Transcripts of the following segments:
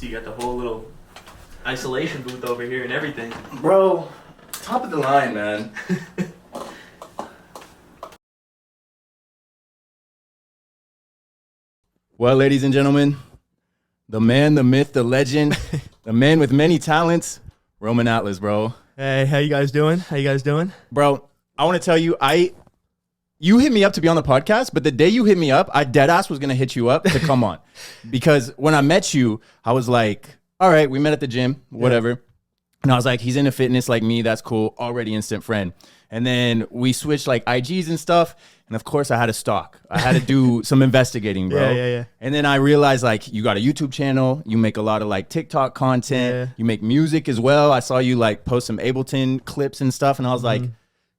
So you got the whole little isolation booth over here and everything. Bro, top of the line, man. Well, ladies and gentlemen, the man, the myth, the legend, the man with many talents, Roman Atlaz, bro. Hey, how you guys doing? Bro, I want to tell you, you hit me up to be on the podcast, but the day you hit me up, I deadass was going to hit you up to come on. Because when I met you, I was like, all right, we met at the gym, whatever. Yeah. And I was like, he's into fitness like me. That's cool. Already instant friend. And then we switched like IGs and stuff. And of course I had to stalk. I had to do some investigating, bro. Yeah. And then I realized like you got a YouTube channel. You make a lot of like TikTok content. Yeah. You make music as well. I saw you like post some Ableton clips and stuff. And I was like,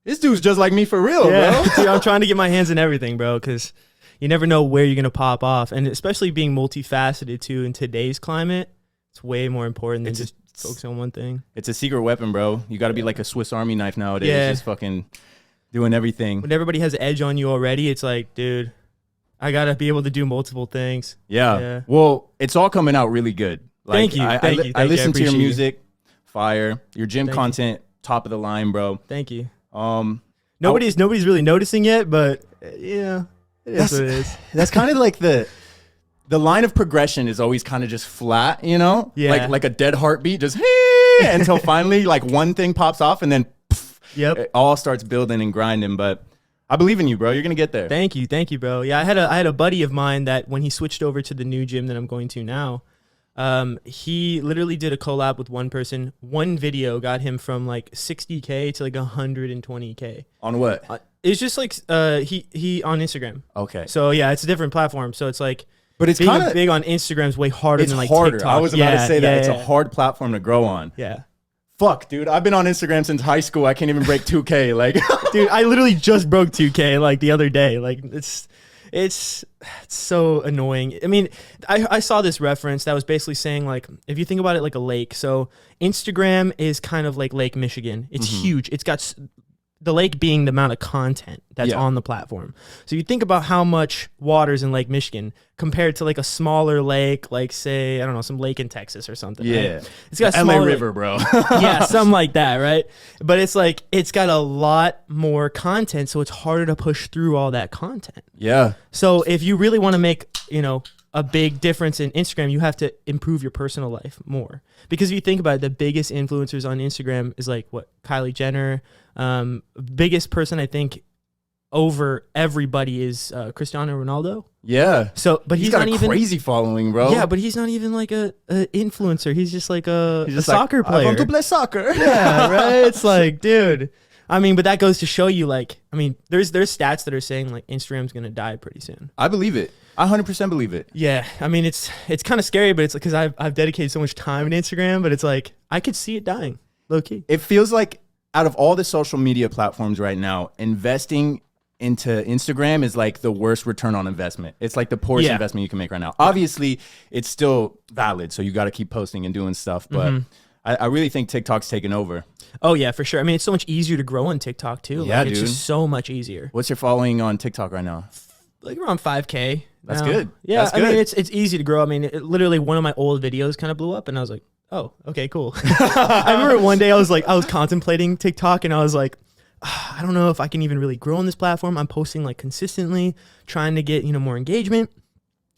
this dude's just like me for real, bro. Dude, I'm trying to get my hands in everything, bro, because you never know where you're going to pop off. And especially being multifaceted too in today's climate, it's way more important than just focusing on one thing. It's a secret weapon, bro. You got to be like a Swiss Army knife nowadays. Yeah. Just fucking doing everything. When everybody has edge on you already, it's like, dude, I got to be able to do multiple things. Yeah. Well, it's all coming out really good. Like, Thank you. I listen to your music, fire. Your gym content, top of the line, bro. Thank you. Nobody's really noticing yet, but yeah, it is what it is. That's kind of like the line of progression is always kind of just flat, you know? Yeah. Like a dead heartbeat, just until finally like one thing pops off and then it all starts building and grinding. But I believe in you, bro. You're gonna get there. Thank you, bro. Yeah, I had a buddy of mine that when he switched over to the new gym that I'm going to now, he literally did a collab with one person. One video got him from like 60K to like 120K. On what? It's just like he on Instagram. Okay. So yeah, it's a different platform. So it's like, but it's kind of big on Instagram is way harder than like harder. TikTok. I was about to say that it's a hard platform to grow on. Yeah. Fuck, dude. I've been on Instagram since high school. I can't even break 2K. Like, dude, I literally just broke 2K like the other day. Like it's so annoying. I mean, I saw this reference that was basically saying like, if you think about it like a lake. So Instagram is kind of like Lake Michigan. It's huge. It's got the lake being the amount of content that's on the platform. So you think about how much water's in Lake Michigan compared to like a smaller lake, like say, I don't know, some lake in Texas or something. Yeah. Right? It's got the LA River, bro. Yeah, something like that, right? But it's like, it's got a lot more content, so it's harder to push through all that content. Yeah. So if you really want to make, a big difference in Instagram, you have to improve your personal life more. Because if you think about it, the biggest influencers on Instagram is like what, Kylie Jenner. Biggest person I think over everybody is Cristiano Ronaldo. Yeah. So, but he's got not a even crazy following, bro. Yeah, but he's not even like a influencer. He's just like a soccer player. I want to play soccer. Yeah, right. It's like, dude. I mean, but that goes to show you, like, I mean, there's stats that are saying like Instagram's gonna die pretty soon. I believe it. I 100% believe it. Yeah, I mean, it's kind of scary, but it's because I've dedicated so much time in Instagram, but it's like I could see it dying, low key. It feels like out of all the social media platforms right now, investing into Instagram is like the worst return on investment. It's like the poorest investment you can make right now. Obviously, it's still valid, so you got to keep posting and doing stuff, but I really think TikTok's taken over. Oh, yeah, for sure. I mean, it's so much easier to grow on TikTok, too. Yeah, like, it's just so much easier. What's your following on TikTok right now? Like around 5K. That's good. Yeah, That's good. I mean, it's easy to grow. I mean, literally one of my old videos kind of blew up, and I was like, oh, okay, cool. I remember one day I was contemplating TikTok, and I was like, I don't know if I can even really grow on this platform. I'm posting like consistently, trying to get, more engagement.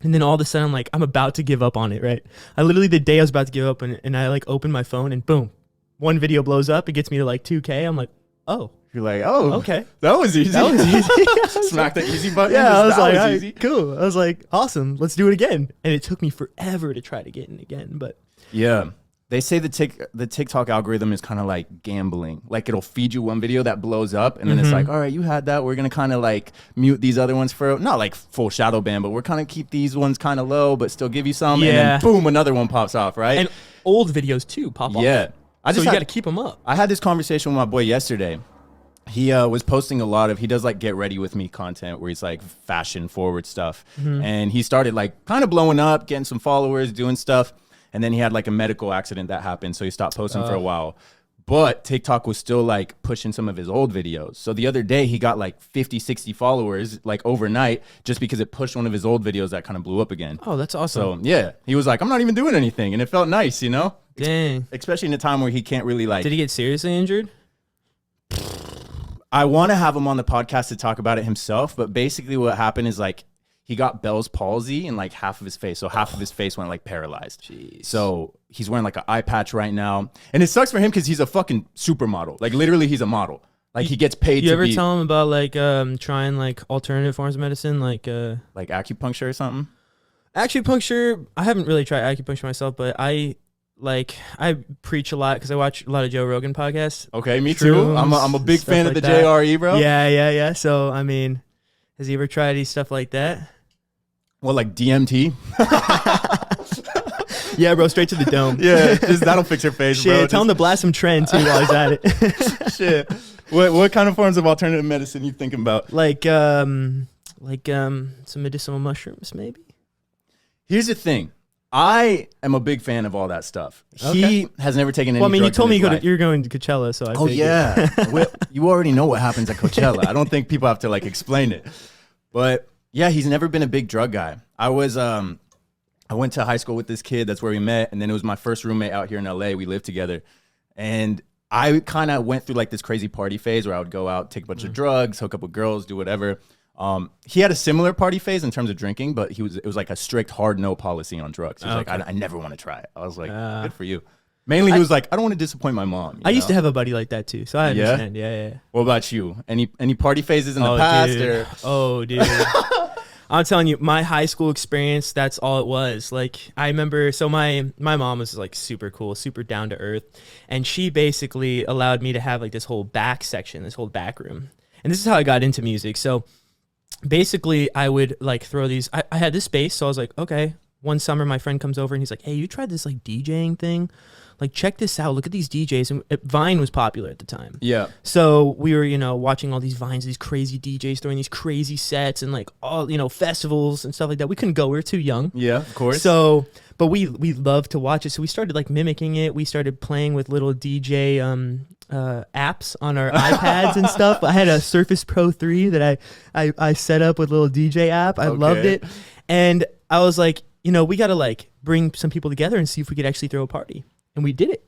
And then all of a sudden, I'm about to give up on it, right? I literally, the day I was about to give up, and I like opened my phone, and boom, one video blows up. It gets me to like 2K. I'm like, oh. You're like, oh, okay. That was easy. That was easy. Smack the easy button. Yeah, I was like, was easy. Cool. I was like, awesome. Let's do it again. And it took me forever to try to get in again. But yeah, they say the TikTok algorithm is kind of like gambling. Like it'll feed you one video that blows up, and then it's like, all right, you had that. We're gonna kind of like mute these other ones for not like full shadow ban, but we're kind of keep these ones kind of low, but still give you some. Yeah. And then boom, another one pops off, right? And old videos too pop off. Yeah. So you got to keep them up. I had this conversation with my boy yesterday. He was posting a lot of, he does like get ready with me content where he's like fashion forward stuff. And he started like kind of blowing up, getting some followers, doing stuff. And then he had like a medical accident that happened. So he stopped posting for a while. but TikTok was still like pushing some of his old videos. So the other day he got like 50, 60 followers like overnight just because it pushed one of his old videos that kind of blew up again. Oh, that's awesome. So yeah, he was like, I'm not even doing anything. And it felt nice, you know? Dang. Especially in a time where he can't really like. Did he get seriously injured? I want to have him on the podcast to talk about it himself, but basically what happened is like he got Bell's palsy in like half of his face. So half of his face went like paralyzed. Jeez. So he's wearing like an eye patch right now. And it sucks for him because he's a fucking supermodel. Like literally he's a model. Like he gets paid You to ever be tell him about like trying like alternative forms of medicine, like acupuncture or something? acupuncture? I haven't really tried acupuncture myself, but I preach a lot because I watch a lot of Joe Rogan podcasts. Okay, me too. I'm a big fan of the JRE, bro. Yeah. So I mean, has he ever tried any stuff like that? Well, like DMT? Yeah, bro, straight to the dome. Yeah, just that'll fix your face, Shit, bro. tell him to blast some trend too while he's at it. Shit. What kind of forms of alternative medicine you thinking about? Like some medicinal mushrooms, maybe. Here's the thing. I am a big fan of all that stuff. Okay. He has never taken any Well, I mean, you drugs told in me his life. you're going to Coachella, so I Oh, figured. yeah. Well, you already know what happens at Coachella. I don't think people have to, like, explain it. But, yeah, he's never been a big drug guy. I went to high school with this kid. That's where we met. And then it was my first roommate out here in LA. We lived together. And I kind of went through, like, this crazy party phase where I would go out, take a bunch of drugs, hook up with girls, do whatever. He had a similar party phase in terms of drinking, but it was like a strict hard no policy on drugs. He was like, I never want to try it. I was like, good for you. Mainly he was like, I don't want to disappoint my mom. I used to have a buddy like that too, so I understand. Yeah. What about you? Any party phases in the past? Dude. Or? Oh, dude. I'm telling you, my high school experience, that's all it was. Like, I remember, so my mom was like super cool, super down to earth. And she basically allowed me to have like this whole back section, this whole back room. And this is how I got into music. So basically I would like throw these, I had this space. So I was like, okay, one summer my friend comes over and he's like, hey, you tried this like DJing thing? Like, check this out. Look at these DJs. And Vine was popular at the time. Yeah. So we were, watching all these Vines, these crazy DJs throwing these crazy sets and like all, festivals and stuff like that. We couldn't go. We were too young. Yeah, of course. So, but we loved to watch it. So we started like mimicking it. We started playing with little DJ apps on our iPads and stuff. I had a Surface Pro 3 that I set up with a little DJ app. I loved it. And I was like, we got to like bring some people together and see if we could actually throw a party. And we did it.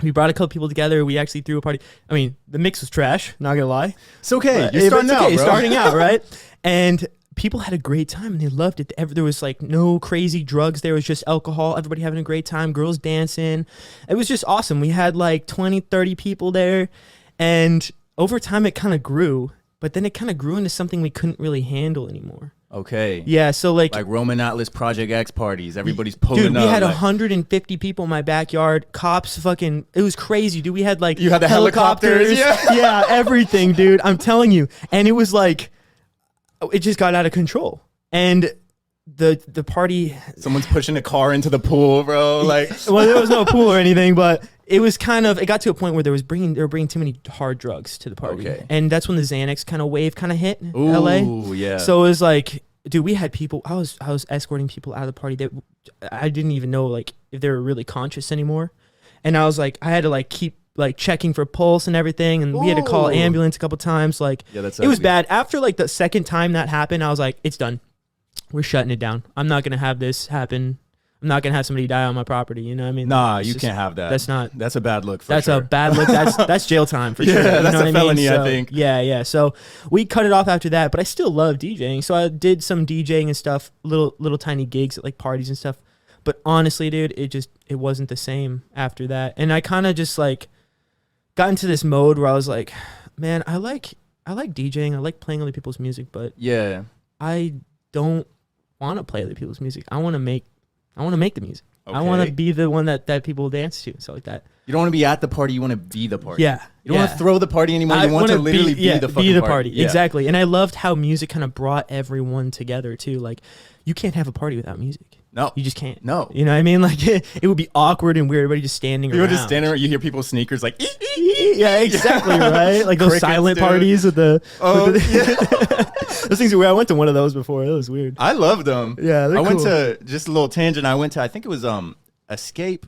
We brought a couple people together. We actually threw a party. I mean, the mix was trash, not gonna lie. It's okay. But, You're starting out, bro. Starting out, right? And people had a great time and they loved it. There was like no crazy drugs. There was just alcohol. Everybody having a great time. Girls dancing. It was just awesome. We had like 20, 30 people there. And over time, it kind of grew. But then it kind of grew into something we couldn't really handle anymore. Okay. Yeah, so like Roman Atlas Project X parties. Everybody's pulling up. Dude, we had like, 150 people in my backyard. Cops it was crazy, dude. We had like you had the helicopters. Yeah, everything, dude. I'm telling you. And it was like, it just got out of control. And the party. Someone's pushing a car into the pool, bro. Like, well, there was no pool or anything, but it was it got to a point where they were bringing too many hard drugs to the party. Okay. And that's when the Xanax kind of wave kind of hit LA. Ooh, yeah. So it was like, dude, we had people, I was escorting people out of the party that I didn't even know like if they were really conscious anymore. And I was like, I had to like keep like checking for pulse and everything. And we had to call ambulance a couple times. Like, yeah, it was bad. After like the second time that happened, I was like, it's done. We're shutting it down. I'm not going to have this happen. I'm not going to have somebody die on my property. You know what I mean? Nah, you can't have that. That's a bad look for That's sure. a bad look. That's jail time for sure. Yeah, that's a felony, So, I think. Yeah. So we cut it off after that, but I still love DJing. So I did some DJing and stuff, little tiny gigs at like parties and stuff. But honestly, dude, it wasn't the same after that. And I kind of just like got into this mode where I was like, man, I like DJing. I like playing other people's music, but yeah, I don't want to play other people's music. I want to make the music. Okay. I want to be the one that people dance to, stuff like that. You don't want to be at the party. You want to be the party. Yeah. You don't want to throw the party anymore. You want to literally be the fucking party. Yeah. Exactly. And I loved how music kind of brought everyone together too. Like, you can't have a party without music. No. You just can't. No. You know what I mean? Like, it would be awkward and weird. Everybody just standing around. You're just standing around. You hear people's sneakers like, yeah, exactly, right? Like those Crickets, silent dude. parties with the... yeah. Those things are weird. I went to one of those before. That was weird. I love them. Yeah, they're I went cool. to, just a little tangent, I think it was Escape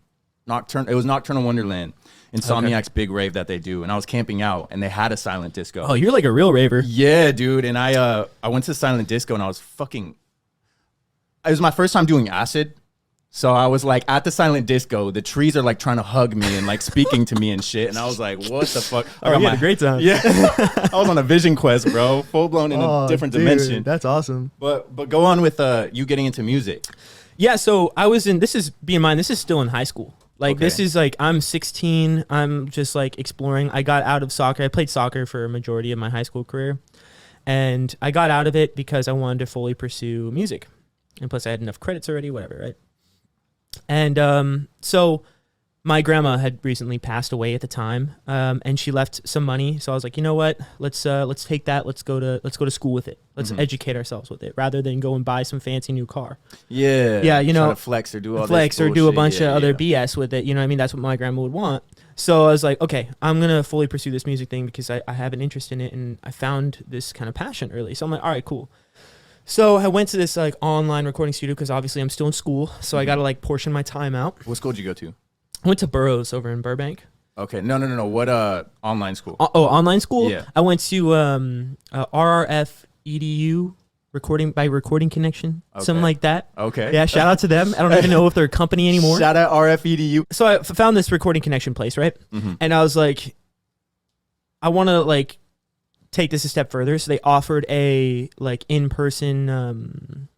Nocturne. It was Nocturnal Wonderland. Insomniac's big rave that they do, and I was camping out, and they had a silent disco. Oh, you're like a real raver. Yeah, dude. And I went to silent disco, and I was fucking. It was my first time doing acid. So I was like at the silent disco, the trees are like trying to hug me and like speaking to me and shit. And I was like, what the fuck? Oh, you had a great time. Yeah. I was on a vision quest, bro. Full blown in a different dimension. That's awesome. But go on with you getting into music. Yeah, so I was in, this is, be in mind, this is still in high school. Like, Okay. this is like, I'm 16. I'm just like exploring. I got out of soccer. I played soccer for a majority of my high school career. And I got out of it because I wanted to fully pursue music. And plus I had enough credits already, whatever, right? And so my grandma had recently passed away at the time, and she left some money. So I was like, you know what? Let's take that. Let's go to school with it. Let's educate ourselves with it, rather than go and buy some fancy new car. Yeah. Yeah, you know, try to flex or do all flex this or do a bullshit. bunch Yeah, of other yeah. BS with it. You know what I mean? That's what my grandma would want. So I was like, okay, I'm gonna fully pursue this music thing because I have an interest in it, and I found this kind of passion early. So I'm like, all right, cool. So I went to this like online recording studio because obviously I'm still in school, so I got to like portion my time out. What school did you go to? I went to Burroughs over in Burbank. Okay. No. What online school? Online school? Yeah. I went to RRF EDU, recording connection, something Okay. like that. Okay. Yeah, shout out to them. I don't even know if they're a company anymore. Shout out RFEDU. So I found this recording connection place, right? Mhm. And I was like, I want to like take this a step further. So they offered a like in-person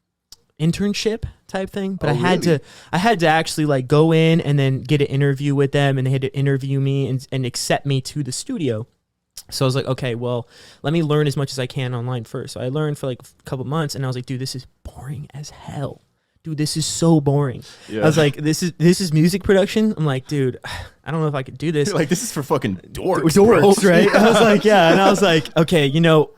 internship type thing, but Oh, I had to actually like go in and then get an interview with them, and they had to interview me and accept me to the studio. So I was like, okay, well, let me learn as much as I can online first. So I learned for like a couple months, and I was like, dude, this is boring as hell. Dude, this is so boring. Yeah. I was like, this is music production. I'm like, dude, I don't know if I could do this. Like, this is for fucking dorks. Dorks, bro. right? I was like, yeah. And I was like, okay, you know,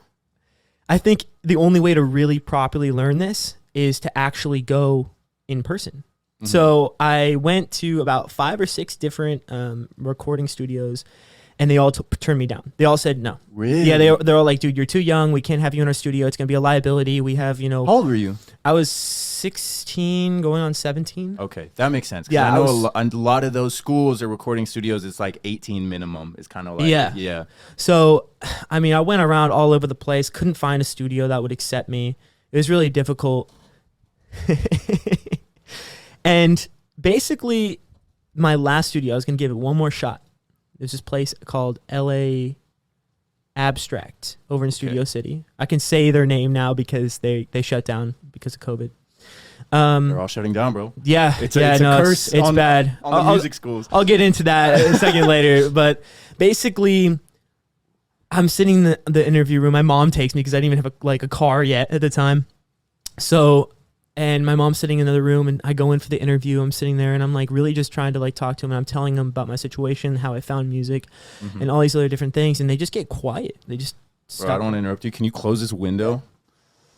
I think the only way to really properly learn this is to actually go in person. Mm-hmm. So I went to about 5 or 6 different recording studios, and they all turned me down. They all said no. Really? Yeah, they're all like, dude, you're too young. We can't have you in our studio. It's going to be a liability. We have, you know. How old were you? I was 16 going on 17. Okay, that makes sense. 'Cause Yeah, I know I was- a lot of those schools or recording studios, it's like 18 minimum. It's kind of like, yeah. So, I mean, I went around all over the place, couldn't find a studio that would accept me. It was really difficult. And basically, my last studio, I was going to give it one more shot. There's this place called LA Abstract over in Studio City. I can say their name now because they shut down because of COVID. They're all shutting down, bro. Yeah, It's a no, curse it's on- bad. On the music schools. I'll get into that a second later. But basically, I'm sitting in the interview room. My mom takes me because I didn't even have a car yet at the time. So, and my mom's sitting in another room, and I go in for the interview. I'm sitting there, and I'm like really just trying to like talk to him. And I'm telling them about my situation, how I found music, and all these other different things. And they just get quiet. They just Bro, I stop. don't want to interrupt you. Can you close this window?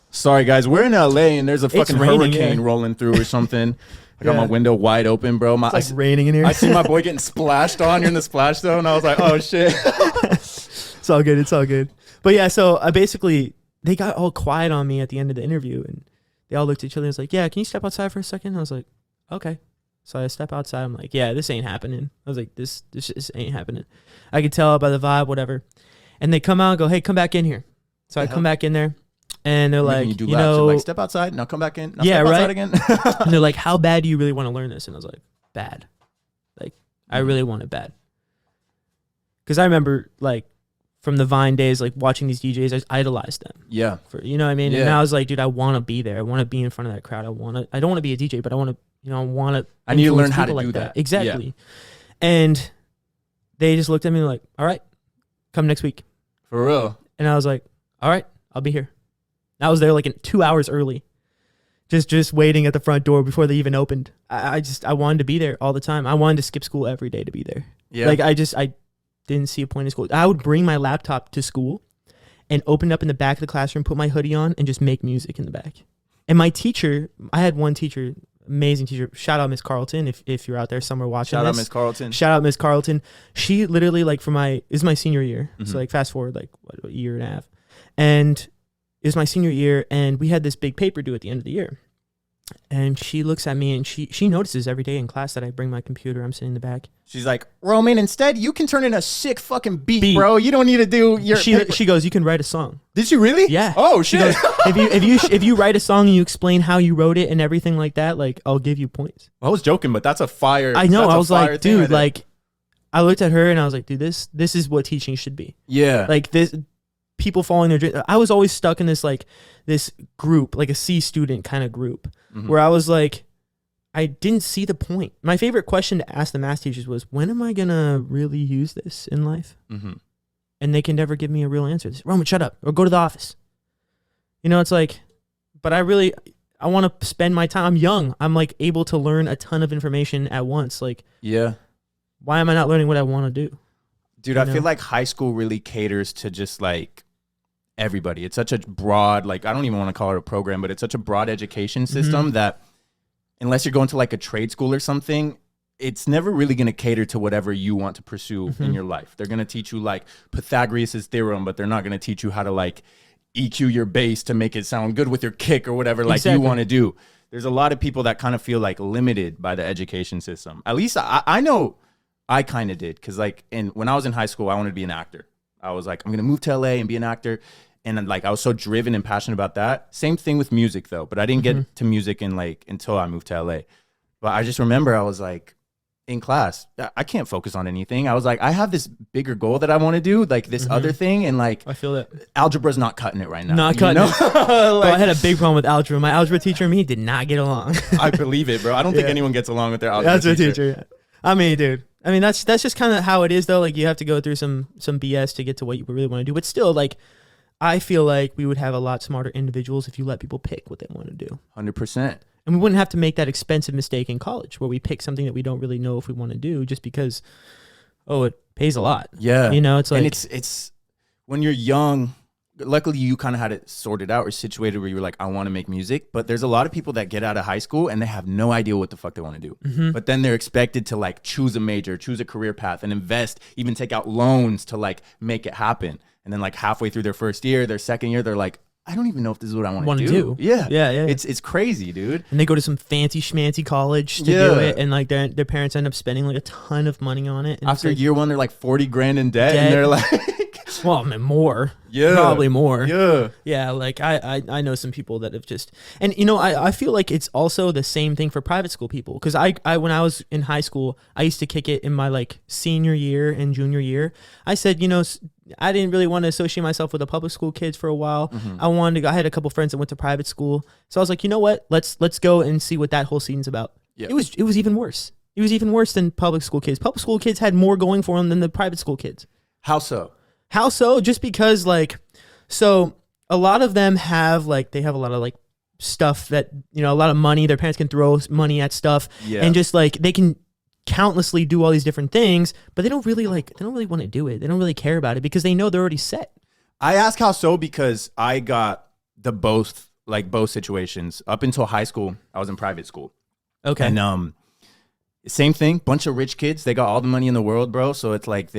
Sorry, guys. We're in LA, and there's a fucking raining, hurricane yeah. rolling through or something. I got Yeah. my window wide open, bro. It's like raining in here. I see my boy getting splashed on. You're in the splash zone. I was like, oh, shit. It's all good. It's all good. But yeah, so I basically, they got all quiet on me at the end of the interview, and they all looked at each other and was like, yeah, can you step outside for a second? I was like, okay. So I step outside. I'm like, yeah, this ain't happening. I was like, this just ain't happening. I could tell by the vibe, whatever. And they come out and go, hey, come back in here. So I come back in there, and they're like, you do you laps. know, Like, step outside. Now come back in. Now Yeah, step outside right? again. and they're like, how bad do you really want to learn this? And I was like, bad. Like, I really want it bad. Because I remember, like, from the Vine days, like, watching these DJs, I idolized them. Yeah. For, you know what I mean? And Yeah. I was like, dude, I want to be there. I want to be in front of that crowd. I don't want to be a DJ, but I want to, you know, I need to learn how to like do that. Exactly. And they just looked at me like, all right, come next week. For real. And I was like, all right, I'll be here. I was there like 2 hours early, just waiting at the front door before they even opened. I wanted to be there all the time. I wanted to skip school every day to be there. Yeah. Like I didn't see a point in school. I would bring my laptop to school and open it up in the back of the classroom, put my hoodie on, and just make music in the back. And my teacher, I had one teacher, amazing teacher. Shout out Miss Carlton if you're out there somewhere watching Shout out this. Miss Carlton. Shout out Miss Carlton. She literally, like, this is my senior year. Mhm. So like fast forward like a year and a half. And it was my senior year, and we had this big paper due at the end of the year. And she looks at me and she notices every day in class that I bring my computer. I'm sitting in the back. She's like, Roman, instead you can turn in a sick fucking beat, bro. You don't need to do your. She goes, you can write a song. Did she really? Yeah. Oh She shit. goes, if you write a song and you explain how you wrote it and everything like that, like I'll give you points. I was joking, but that's a fire. I know. that's I a was fire like, thing dude, right there. like I looked at her and I was like, dude, this is what teaching should be. Yeah. Like this, people following their dreams. I was always stuck in this group, like a C student kind of group, where I was like, I didn't see the point. My favorite question to ask the math teachers was, when am I gonna really use this in life? And they can never give me a real answer. They say, Roman, shut up, or go to the office. You know, it's like, but I want to spend my time. I'm young. I'm like able to learn a ton of information at once. Like, yeah. Why am I not learning what I want to do? Dude, I feel like high school really caters to just like everybody. It's such a broad, like, I don't even want to call it a program, but it's such a broad education system that unless you're going to like a trade school or something, it's never really going to cater to whatever you want to pursue in your life. They're going to teach you like Pythagoras' theorem, but they're not going to teach you how to like EQ your bass to make it sound good with your kick or whatever like you want to do. There's a lot of people that kind of feel like limited by the education system. At least I know I kind of did, because like when I was in high school, I wanted to be an actor. I was like, I'm going to move to LA and be an actor. And like I was so driven and passionate about that. Same thing with music though, but I didn't get to music until I moved to LA. But I just remember I was like in class, I can't focus on anything. I was like, I have this bigger goal that I want to do, like this other thing, and like I feel that algebra's not cutting it right now. Not cutting it. Bro, Like, I had a big problem with algebra. My algebra teacher and me did not get along. I believe it, bro. I don't think anyone gets along with their algebra That's a teacher. teacher. I mean, dude. I mean, that's just kind of how it is though. Like you have to go through some BS to get to what you really want to do. But still, like I feel like we would have a lot smarter individuals if you let people pick what they want to do. 100%. And we wouldn't have to make that expensive mistake in college where we pick something that we don't really know if we want to do just because, it pays a lot. Yeah. You know, it's like. And it's when you're young, luckily you kind of had it sorted out or situated where you were like, I want to make music. But there's a lot of people that get out of high school and they have no idea what the fuck they want to do. But then they're expected to like choose a major, choose a career path and invest, even take out loans to like make it happen. And then like halfway through their first year, their second year, they're like, I don't even know if this is what I want to do. Yeah. It's crazy, dude. And they go to some fancy schmancy college to do it. And like their parents end up spending like a ton of money on it. And After like, year one, they're like 40 grand in debt. And they're like, well, I mean, more. Yeah. Probably more. Yeah. Yeah. Like I know some people that have just, and you know, I feel like it's also the same thing for private school people. Cause I when I was in high school, I used to kick it in my like senior year and junior year. I said, you know, I didn't really want to associate myself with the public school kids for a while. I had a couple friends that went to private school. So I was like, you know what? Let's go and see what that whole scene's about. Yeah. It was even worse. It was even worse than public school kids. Public school kids had more going for them than the private school kids. How so? How so? Just because like, so a lot of them have like, they have a lot of like stuff that, you know, a lot of money. Their parents can throw money at stuff and just like, they can countlessly do all these different things, but they don't really want to do it. They don't really care about it because they know they're already set. I ask how so because I got both situations. Up until high school, I was in private school. Okay. And same thing, bunch of rich kids, they got all the money in the world, bro. So it's like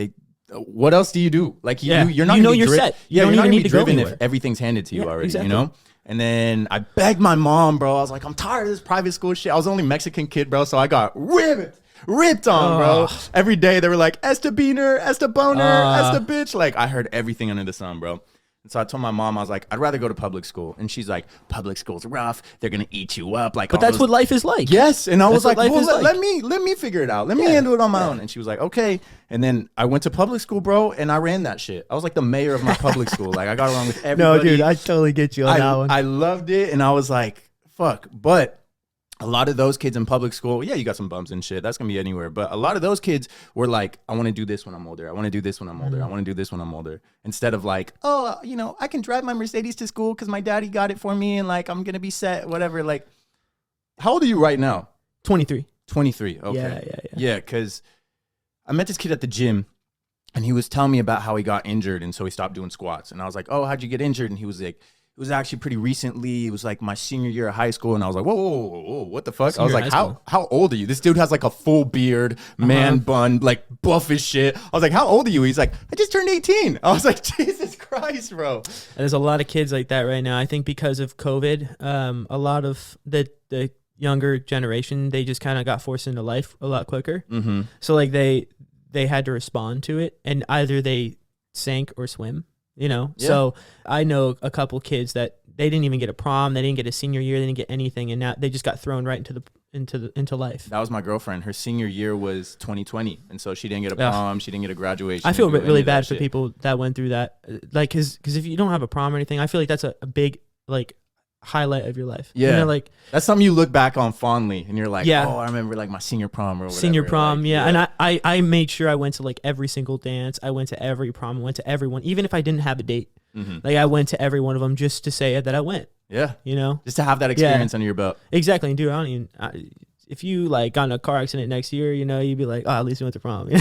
what else do you do? Like you're not you know gonna be you're set. You don't even need to go driven if everything's handed to you already, exactly. you know? And then I begged my mom, bro. I was like, I'm tired of this private school shit. I was the only Mexican kid, bro. So I got ripped on, bro. Every day they were like, Esta Beaner, Esta Boner, Esta bitch. Like I heard everything under the sun, bro. And so I told my mom, I was like, I'd rather go to public school. And she's like, public school's rough. They're going to eat you up. Like, but that's what life is like. Yes. And I was like, well, let me figure it out. Let me handle it on my own. And she was like, okay. And then I went to public school, bro, and I ran that shit. I was like the mayor of my public school. Like I got along with everybody. No, dude, I totally get you on that one. I loved it. And I was like, fuck. But a lot of those kids in public school, you got some bums and shit. That's going to be anywhere. But a lot of those kids were like, I want to do this when I'm older. I want to do this when I'm older. I want to do this when I'm older. Instead of like, I can drive my Mercedes to school because my daddy got it for me and like, I'm going to be set, whatever. Like, how old are you right now? 23. 23. Okay. Yeah. Yeah, because I met this kid at the gym and he was telling me about how he got injured and so he stopped doing squats. And I was like, oh, how'd you get injured? And he was like, it was actually pretty recently. It was like my senior year of high school. And I was like, whoa, what the fuck? I was like, how old are you? This dude has like a full beard, man bun, like buff as shit. I was like, how old are you? He's like, I just turned 18. I was like, Jesus Christ, bro. There's a lot of kids like that right now. I think because of COVID, a lot of the younger generation, they just kind of got forced into life a lot quicker. Mm-hmm. So like they had to respond to it, and either they sank or swim, you know? Yeah. So I know a couple kids that they didn't even get a prom, they didn't get a senior year, they didn't get anything, and now they just got thrown right into life. That was my girlfriend. Her senior year was 2020, and so she didn't get a Yeah. prom, she didn't get a graduation. I feel didn't do really any of that bad for shit. people that went through that. Like, cause if you don't have a prom or anything, I feel like that's a big, like, highlight of your life. Yeah. You know, like That's something you look back on fondly, and you're like, Yeah. oh, I remember like my senior prom or whatever. senior prom. Like, yeah. And I made sure I went to like every single dance. I went to every prom. I went to everyone, even if I didn't have a date. Mhm. Like I went to every one of them just to say that I went, Yeah. you know? Just to have that experience under your belt. Exactly. And dude, if you like got in a car accident next year, you know, you'd be like, oh, at least you went to prom. You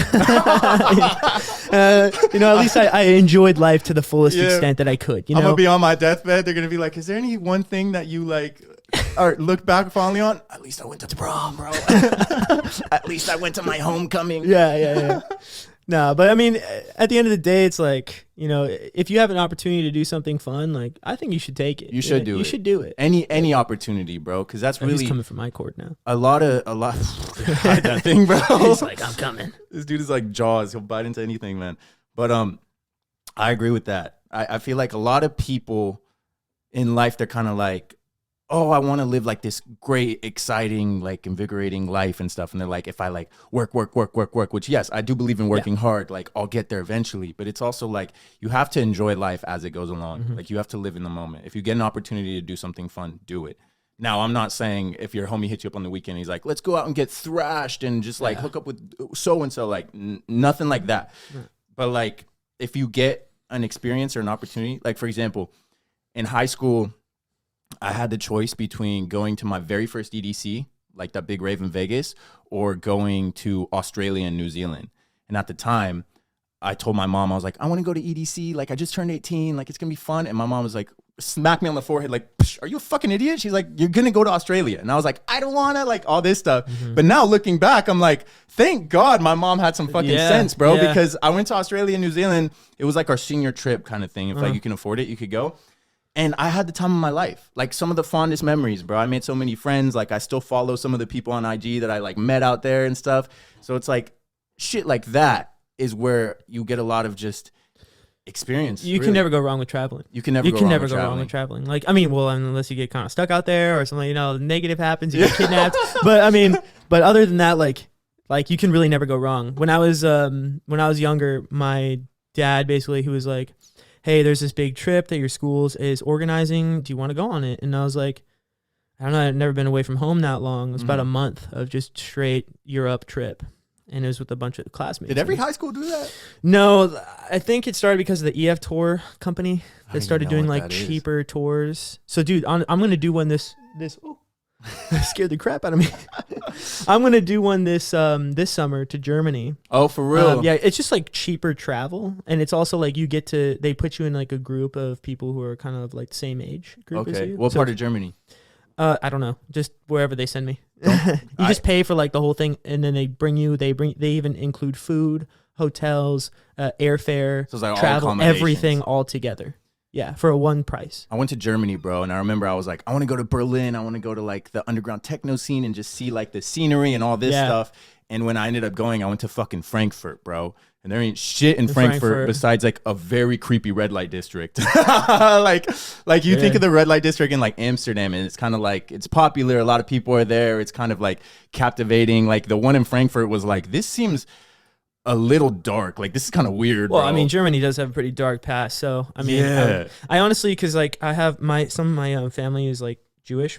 know, at least I enjoyed life to the fullest Yeah. extent that I could, you I'm know? gonna be on my deathbed. They're gonna be like, "Is there any one thing that you like, or look back fondly on?" At least I went to the prom, bro. At least I went to my homecoming. Yeah. No, but I mean, at the end of the day, it's like, you know, if you have an opportunity to do something fun, like I think you should take it. You should do You it. should do it. Any opportunity, bro, because that's He's really coming from my court now. a lot. Hide that thing, bro. He's like, I'm coming. This dude is like Jaws. He'll bite into anything, man. But I agree with that. I feel like a lot of people in life, they're kind of like, oh, I want to live like this great, exciting, like invigorating life and stuff. And they're like, if I like work, which yes, I do believe in working hard, like I'll get there eventually. But it's also like you have to enjoy life as it goes along. Mm-hmm. Like you have to live in the moment. If you get an opportunity to do something fun, do it. Now, I'm not saying if your homie hits you up on the weekend, he's like, let's go out and get thrashed and just like hook up with so-and-so, like nothing like that. But like if you get an experience or an opportunity, like for example, in high school, I had the choice between going to my very first EDC, like that big rave in Vegas, or going to Australia and New Zealand. And at the time, I told my mom, I was like, I want to go to EDC. Like, I just turned 18. Like, it's going to be fun. And my mom was like, smacked me on the forehead, like, are you a fucking idiot? She's like, you're going to go to Australia. And I was like, I don't want to, like, all this stuff. But now looking back, I'm like, thank God my mom had some fucking sense, bro. Yeah. Because I went to Australia and New Zealand. It was like our senior trip kind of thing. If like you can afford it, you could go. And I had the time of my life. Like some of the fondest memories, bro. I made so many friends. Like I still follow some of the people on IG that I like met out there and stuff. So it's like shit like that is where you get a lot of just experience. You can never go wrong with traveling. You can never You go can wrong never with go wrong traveling. with traveling. Like, I mean, well, unless you get kind of stuck out there or something, you know, negative happens, you get kidnapped. But I mean, but other than that, like you can really never go wrong. When I was younger, my dad basically, he was like, hey, there's this big trip that your schools is organizing. Do you want to go on it? And I was like, I don't know. I've never been away from home that long. It was about a month of just straight Europe trip. And it was with a bunch of classmates. Did every high school do that? No, I think it started because of the EF tour company I that don't started even know doing what like that is. cheaper tours. So dude, I'm going to do one this oh, scared the crap out of me. I'm going to do one this summer to Germany. Oh, for real? Yeah, it's just like cheaper travel, and it's also like they put you in like a group of people who are kind of like the same age group as Okay. you. What So, part of Germany? I don't know, just wherever they send me. You just pay for like the whole thing, and then they even include food, hotels, airfare, So it's like all travel, accommodations. everything all together. Yeah, for a one price. I went to Germany, bro, and I remember I was like, I want to go to Berlin. I want to go to like the underground techno scene and just see like the scenery and all this Yeah. stuff. And when I ended up going, I went to fucking Frankfurt, bro. And there ain't shit in Frankfurt besides like a very creepy red light district. like you think of the red light district in like Amsterdam, and it's kind of like, it's popular. A lot of people are there. It's kind of like captivating. Like the one in Frankfurt was like, this seems a little dark. Like this is kind of weird. Well, bro. I mean, Germany does have a pretty dark past. So I mean, Yeah. I honestly, because like I have some of my family is like Jewish.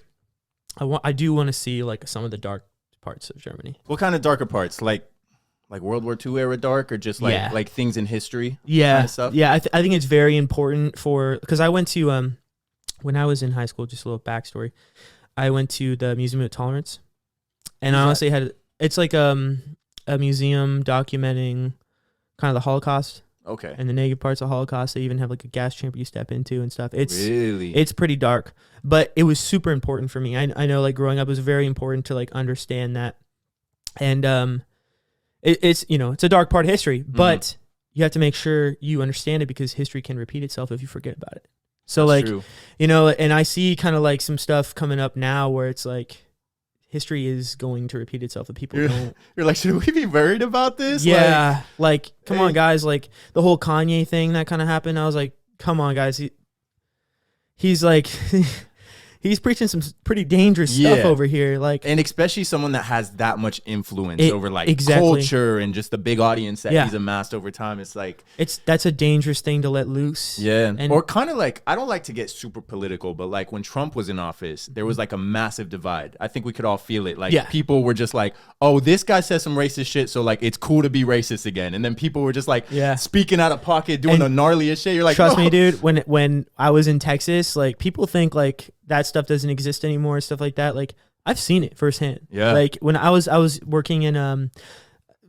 I do want to see like some of the dark parts of Germany. What kind of darker parts? Like World War II era dark, or just like Yeah. like things in history? Yeah, kind of stuff? yeah. I think it's very important because I went to when I was in high school. Just a little backstory. I went to the Museum of Tolerance, and I honestly it's like a museum documenting kind of the Holocaust Okay. and the negative parts of the Holocaust. They even have like a gas chamber you step into and stuff. It's Really? It's pretty dark, but it was super important for me. I know like growing up it was very important to like understand that. And it's it's a dark part of history, but you have to make sure you understand it because history can repeat itself if you forget about it. So That's like, true. and I see kind of like some stuff coming up now where it's like history is going to repeat itself if people don't. You're like, should we be worried about this? Yeah, like come hey. on, guys. Like the whole Kanye thing that kind of happened. I was like, come on, guys. He's like, he's preaching some pretty dangerous stuff over here. Like, and especially someone that has that much influence over like exactly. culture and just the big audience that he's amassed over time. It's like that's a dangerous thing to let loose. Yeah. And or kind of like, I don't like to get super political, but like when Trump was in office, there was like a massive divide. I think we could all feel it. Like people were just like, oh, this guy says some racist shit, so like it's cool to be racist again. And then people were just like speaking out of pocket, doing the gnarliest shit. You're like, trust me, dude, when I was in Texas, like people think like that stuff doesn't exist anymore and stuff like that. Like I've seen it firsthand. Yeah. Like when I was working in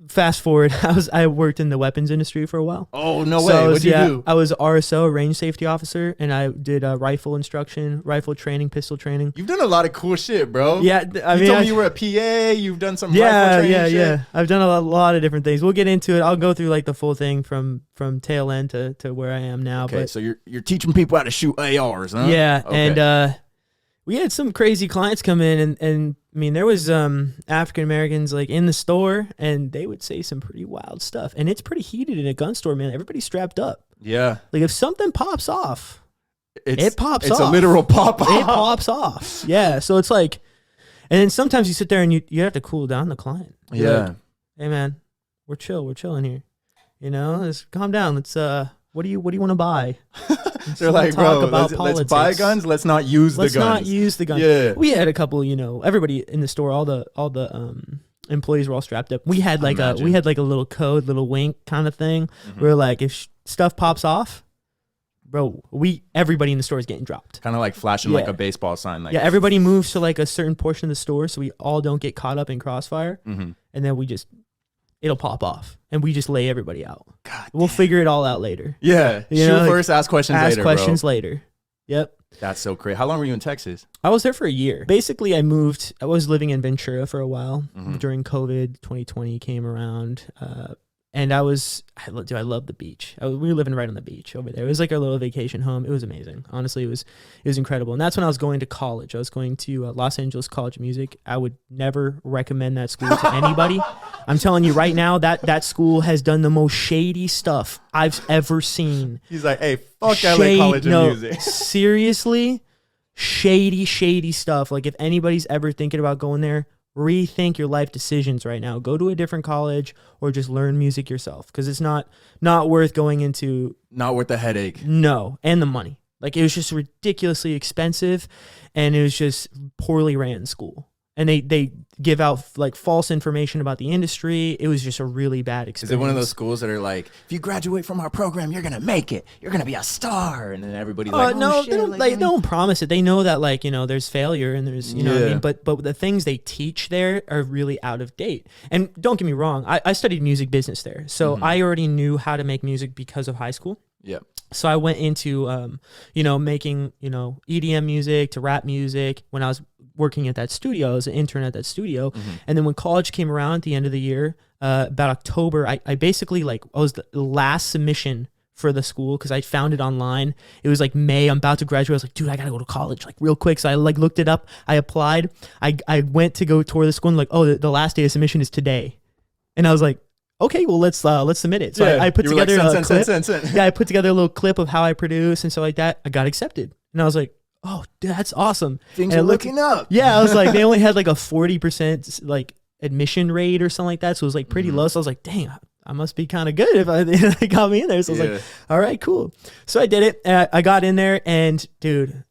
fast forward, I worked in the weapons industry for a while. Oh, no way. What'd you do? I was RSO, a range safety officer, and I did rifle instruction, rifle training, pistol training. You've done a lot of cool shit, bro. Yeah. I mean, you told me you were a PA. You've done some rifle training shit. Yeah. I've done a lot of different things. We'll get into it. I'll go through like the full thing from tail end to where I am now. Okay, but so you're teaching people how to shoot ARs, huh? Yeah, okay. and we had some crazy clients come in, and I mean, there was African Americans like in the store, and they would say some pretty wild stuff, and it's pretty heated in a gun store, man. Everybody's strapped up. Yeah, like if something pops off, it pops off. It's a literal pop off. It pops off. Yeah, so it's like, and then sometimes you sit there and you have to cool down the client. You're like, hey man, we're chilling here. You know, let's calm down. Let's what do you want to buy? They're like, bro, let's buy guns. Let's not use the guns. Let's not use the guns. Yeah. We had a couple, you know, everybody in the store, all the employees were all strapped up. We had like a little code, little wink kind of thing. Mm-hmm. Where like if stuff pops off, bro, everybody in the store is getting dropped. Kind of like flashing like a baseball sign. Like everybody moves to like a certain portion of the store so we all don't get caught up in crossfire. Mm-hmm. And then it'll pop off, and we just lay everybody out. We'll figure it all out later. Yeah, shoot first, ask questions later. Ask questions later. Yep. That's so crazy. How long were you in Texas? I was there for a year. Basically, I was living in Ventura for a while during COVID. 2020 came around. And I love the beach. We were living right on the beach over there. It was like our little vacation home. It was amazing. Honestly, it was incredible. And that's when I was going to college. I was going to Los Angeles College of Music. I would never recommend that school to anybody. I'm telling you right now, that school has done the most shady stuff I've ever seen. He's like, hey, fuck LA College of Music. Seriously, shady stuff. Like if anybody's ever thinking about going there, rethink your life decisions right now. Go to a different college or just learn music yourself, because it's not worth going into. Not worth the headache. No, and the money. Like it was just ridiculously expensive, and it was just poorly ran school. And they give out like false information about the industry. It was just a really bad experience. Is it one of those schools that are like, if you graduate from our program, you're gonna make it. You're gonna be a star, and then everybody's like, no, shit, they don't promise it. They know that like there's failure and there's know what I mean. But the things they teach there are really out of date. And don't get me wrong, I studied music business there, so I already knew how to make music because of high school. Yeah. So I went into making EDM music to rap music when I was working at that studio. I was an intern at that studio. And then when college came around at the end of the year, about October, I basically I was the last submission for the school because I found it online. It was like May. I'm about to graduate. I was like, dude, I gotta go to college like real quick. So I like looked it up. I applied. I went to go tour the school and like, oh, the last day of submission is today. And I was like, okay, well let's submit it. So I put together a clip. Yeah, I put together a little clip of how I produce and stuff like that. I got accepted, and I was like, oh, that's awesome. Things are looking up. Yeah, I was like, they only had like a 40% like admission rate or something like that, so it was like pretty low. So I was like, dang, I must be kind of good if they got me in there. So I was like, all right, cool. So I did it. And I got in there, and dude,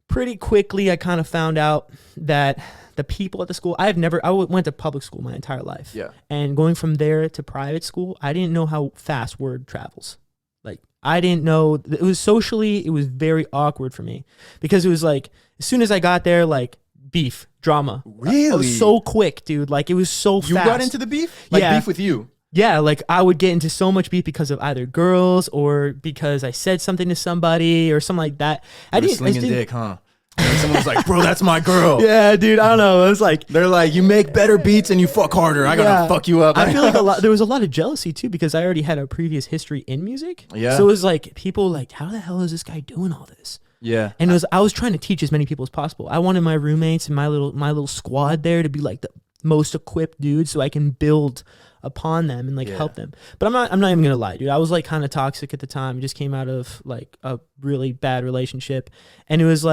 pretty quickly I kind of found out that the people at the school, I went to public school my entire life. Yeah. And going from there to private school, I didn't know how fast word travels. Like, I didn't know. It was very awkward for me, because it was like, as soon as I got there, like, beef, drama. Really? It was so quick, dude. Like, it was so fast. You got into the beef? Like, beef with you? Yeah, like, I would get into so much beef because of either girls or because I said something to somebody or something like that. Slinging dick, huh? And someone was like, bro, that's my girl. Yeah, dude, I don't know. It was like, they're like, you make better beats and you fuck harder. I gotta fuck you up. I feel like there was a lot of jealousy too, because I already had a previous history in music. Yeah. So it was like, people like, how the hell is this guy doing all this? Yeah. And I was trying to teach as many people as possible. I wanted my roommates and my little squad there to be like the most equipped dudes, so I can build upon them and like help them. But I'm not even gonna lie, dude. I was like kind of toxic at the time. I just came out of like a really bad relationship, and it was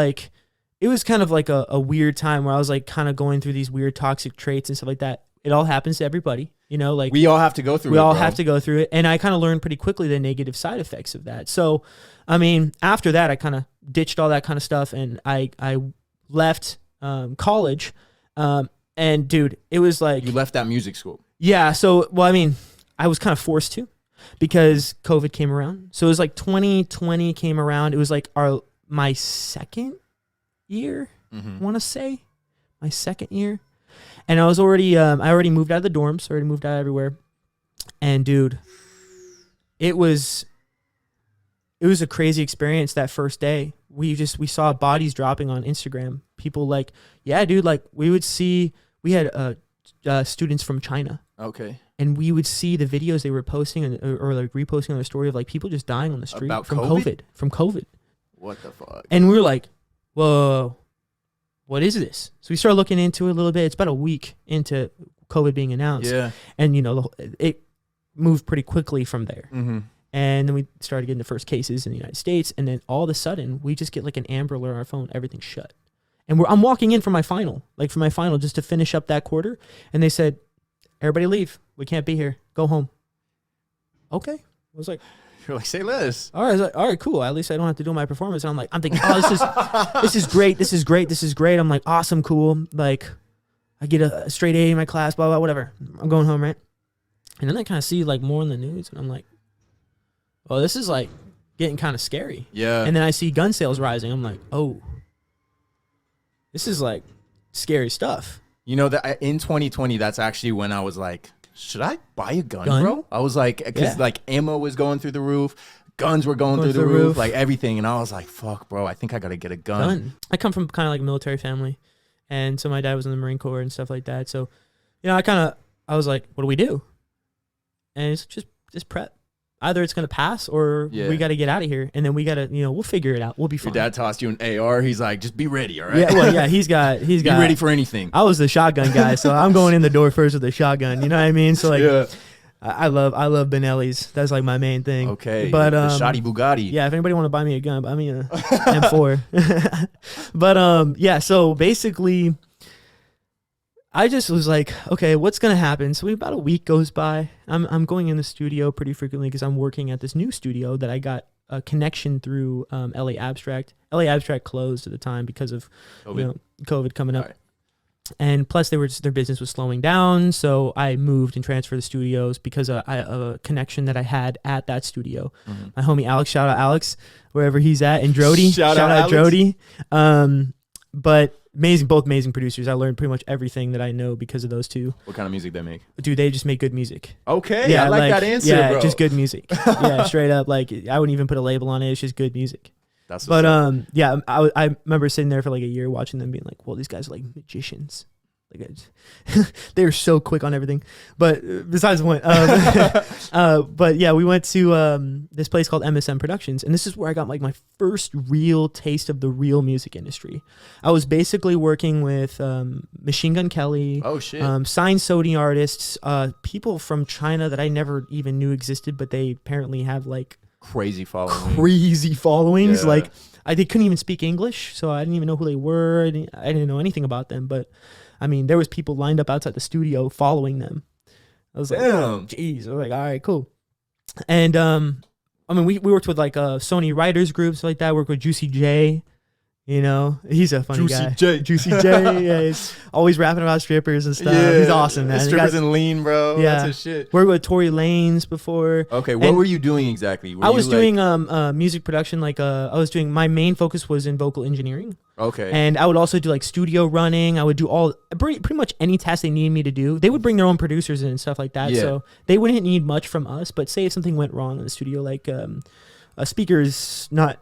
kind of like a weird time where I was like kind of going through these weird toxic traits and stuff like that. It all happens to everybody, you know, like We all have to go through it. we all bro. have to go through it. And I kind of learned pretty quickly the negative side effects of that. So, I mean, after that, I kind of ditched all that kind of stuff, and I left college. And dude, it was like, You left that music school. yeah. So, well, I mean, I was kind of forced to, because COVID came around. So it was like 2020 came around. It was like my second year, I want to say my second year. And I was already, I already moved out of the dorms, already moved out everywhere. And dude, it was a crazy experience that first day. We saw bodies dropping on Instagram. People like, yeah, dude, like we had students from China. Okay. And we would see the videos they were posting or like reposting on their story of like people just dying on the street About from COVID? From COVID. What the fuck? And we were like, whoa, what is this? So we started looking into it a little bit. It's about a week into COVID being announced. Yeah. And, you know, it moved pretty quickly from there. Mm-hmm. And then we started getting the first cases in the United States. And then all of a sudden, we just get like an Amber Alert on our phone. Everything's shut. And I'm walking in for my final just to finish up that quarter. And they said, everybody leave. We can't be here. Go home. Okay. I was like, You're like, say less. all right. I was like, all right, cool. At least I don't have to do my performance. And I'm thinking, oh, this is great. This is great. This is great. I'm like, awesome, cool. Like, I get a straight A in my class, blah, blah, whatever. I'm going home, right? And then I kind of see like more in the news, and I'm like, well, this is like getting kind of scary. Yeah. And then I see gun sales rising. I'm like, oh, this is like scary stuff. You know that in 2020, that's actually when I was like, should I buy a gun, Gun? bro? I was like, because Yeah. like ammo was going through the roof, guns were going through the roof, like everything, and I was like, fuck, bro, I think I gotta get a gun. I come from kind of like a military family, and so my dad was in the Marine Corps and stuff like that. So, you know, I was like, what do we do? And it's just prep. Either it's gonna pass or Yeah. we got to get out of here, and then we got to, you know, we'll figure it out. We'll be Your fine. dad tossed you an AR. He's like, just be ready, all right? Yeah, well, yeah, he's got. Be ready for anything. I was the shotgun guy, so I'm going in the door first with the shotgun. You know what I mean? So like, Yeah. I love Benelli's. That's like my main thing. Okay. But the shoddy Bugatti. yeah, if anybody want to buy me a gun, buy me a M4. But yeah. So basically, I just was like, okay, what's gonna happen? So about a week goes by. I'm going in the studio pretty frequently because I'm working at this new studio that I got a connection through LA Abstract. LA Abstract closed at the time because of COVID coming up. Right. And plus, their business was slowing down, so I moved and transferred the studios because of a connection that I had at that studio. Mm-hmm. My homie Alex, shout out Alex, wherever he's at, and Drody, Shout out Alex. Drody. But both amazing producers. I learned pretty much everything that I know because of those two. What kind of music they make? Dude, they just make good music. Okay, I like that answer, yeah, bro. just good music. Yeah, straight up. Like I wouldn't even put a label on it. It's just good music. That's But what's up. yeah, I remember sitting there for like a year watching them being like, well, these guys are like magicians. Like they're so quick on everything. But besides the point, but yeah, we went to this place called MSM Productions, and this is where I got like my first real taste of the real music industry. I was basically working with Machine Gun Kelly, Oh shit. signed Sony artists, people from China that I never even knew existed, but they apparently have like Crazy following. crazy followings. Yeah. Like they couldn't even speak English, so I didn't even know who they were. I didn't know anything about them, but I mean, there was people lined up outside the studio following them. I was like, Damn. jeez. I was like, all right, cool. And I mean, we worked with like Sony writers groups like that. Worked with Juicy J. You know, he's a funny Juicy guy. J. Juicy J. Yeah, he's always rapping about strippers and stuff. Yeah. He's awesome, man. Strippers and lean, bro. Yeah. That's his shit. Worked with Tory Lanez before. Okay, what And were you doing exactly? Were I was you, doing music production. Like I was doing, my main focus was in vocal engineering. Okay. And I would also do like studio running. I would do pretty much any task they needed me to do. They would bring their own producers in and stuff like that. Yeah. So they wouldn't need much from us. But say if something went wrong in the studio, like a speaker's not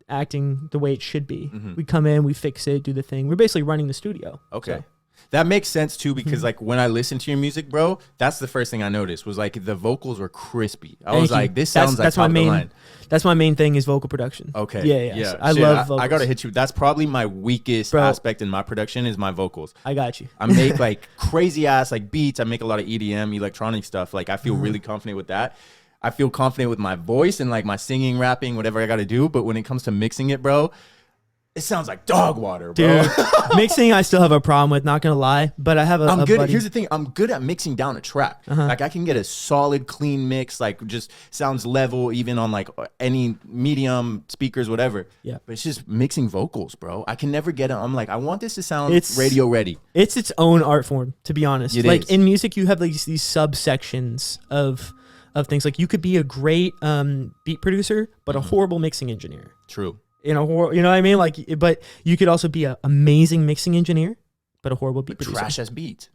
acting the way it should be, Mhm. we come in, we fix it, do the thing. We're basically running the studio. Okay. That makes sense too, because like when I listened to your music, bro, that's the first thing I noticed was like the vocals were crispy. I was like, this sounds like top of the line. That's my main thing is vocal production. Okay. Yeah. I love vocals. I gotta hit you. That's probably my weakest aspect in my production is my vocals. I got you. I make like crazy ass like beats. I make a lot of EDM, electronic stuff. Like I feel really confident with that. I feel confident with my voice and like my singing, rapping, whatever I gotta do. But when it comes to mixing it, bro, it sounds like dog water, bro. Dude, mixing I still have a problem with, not gonna lie. But I have I'm good. buddy. Here's the thing. I'm good at mixing down a track. Like I can get a solid, clean mix, like just sounds level, even on like any medium speakers, whatever. Yeah. But it's just mixing vocals, bro. I can never get it. I'm like, I want this to sound radio ready. It's its own art form, to be honest. It like is. in music, you have like these subsections of things. Like you could be a great beat producer, but a horrible mixing engineer. True. You know what I mean? Like, but you could also be an amazing mixing engineer, but a horrible beat producer. Trash ass beats.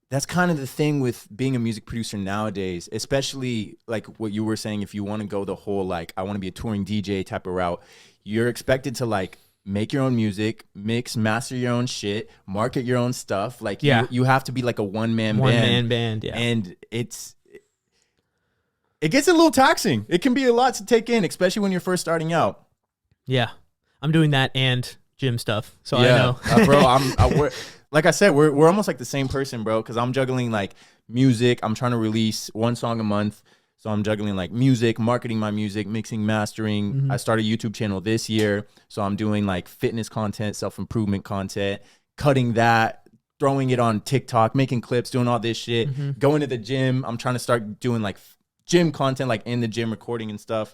That's kind of the thing with being a music producer nowadays, especially like what you were saying. If you want to go the whole like I want to be a touring DJ type of route, you're expected to like make your own music, mix, master your own shit, market your own stuff. Like you have to be like a one-man band. Yeah. And it gets a little taxing. It can be a lot to take in, especially when you're first starting out. Yeah, I'm doing that and gym stuff, so I know. Bro, like I said, we're almost like the same person, bro, because I'm juggling like music. I'm trying to release one song a month, so I'm juggling like music, marketing my music, mixing, mastering. I started a YouTube channel this year, so I'm doing like fitness content, self-improvement content, cutting that, throwing it on TikTok, making clips, doing all this shit, going to the gym. I'm trying to start doing like gym content, like in the gym, recording and stuff.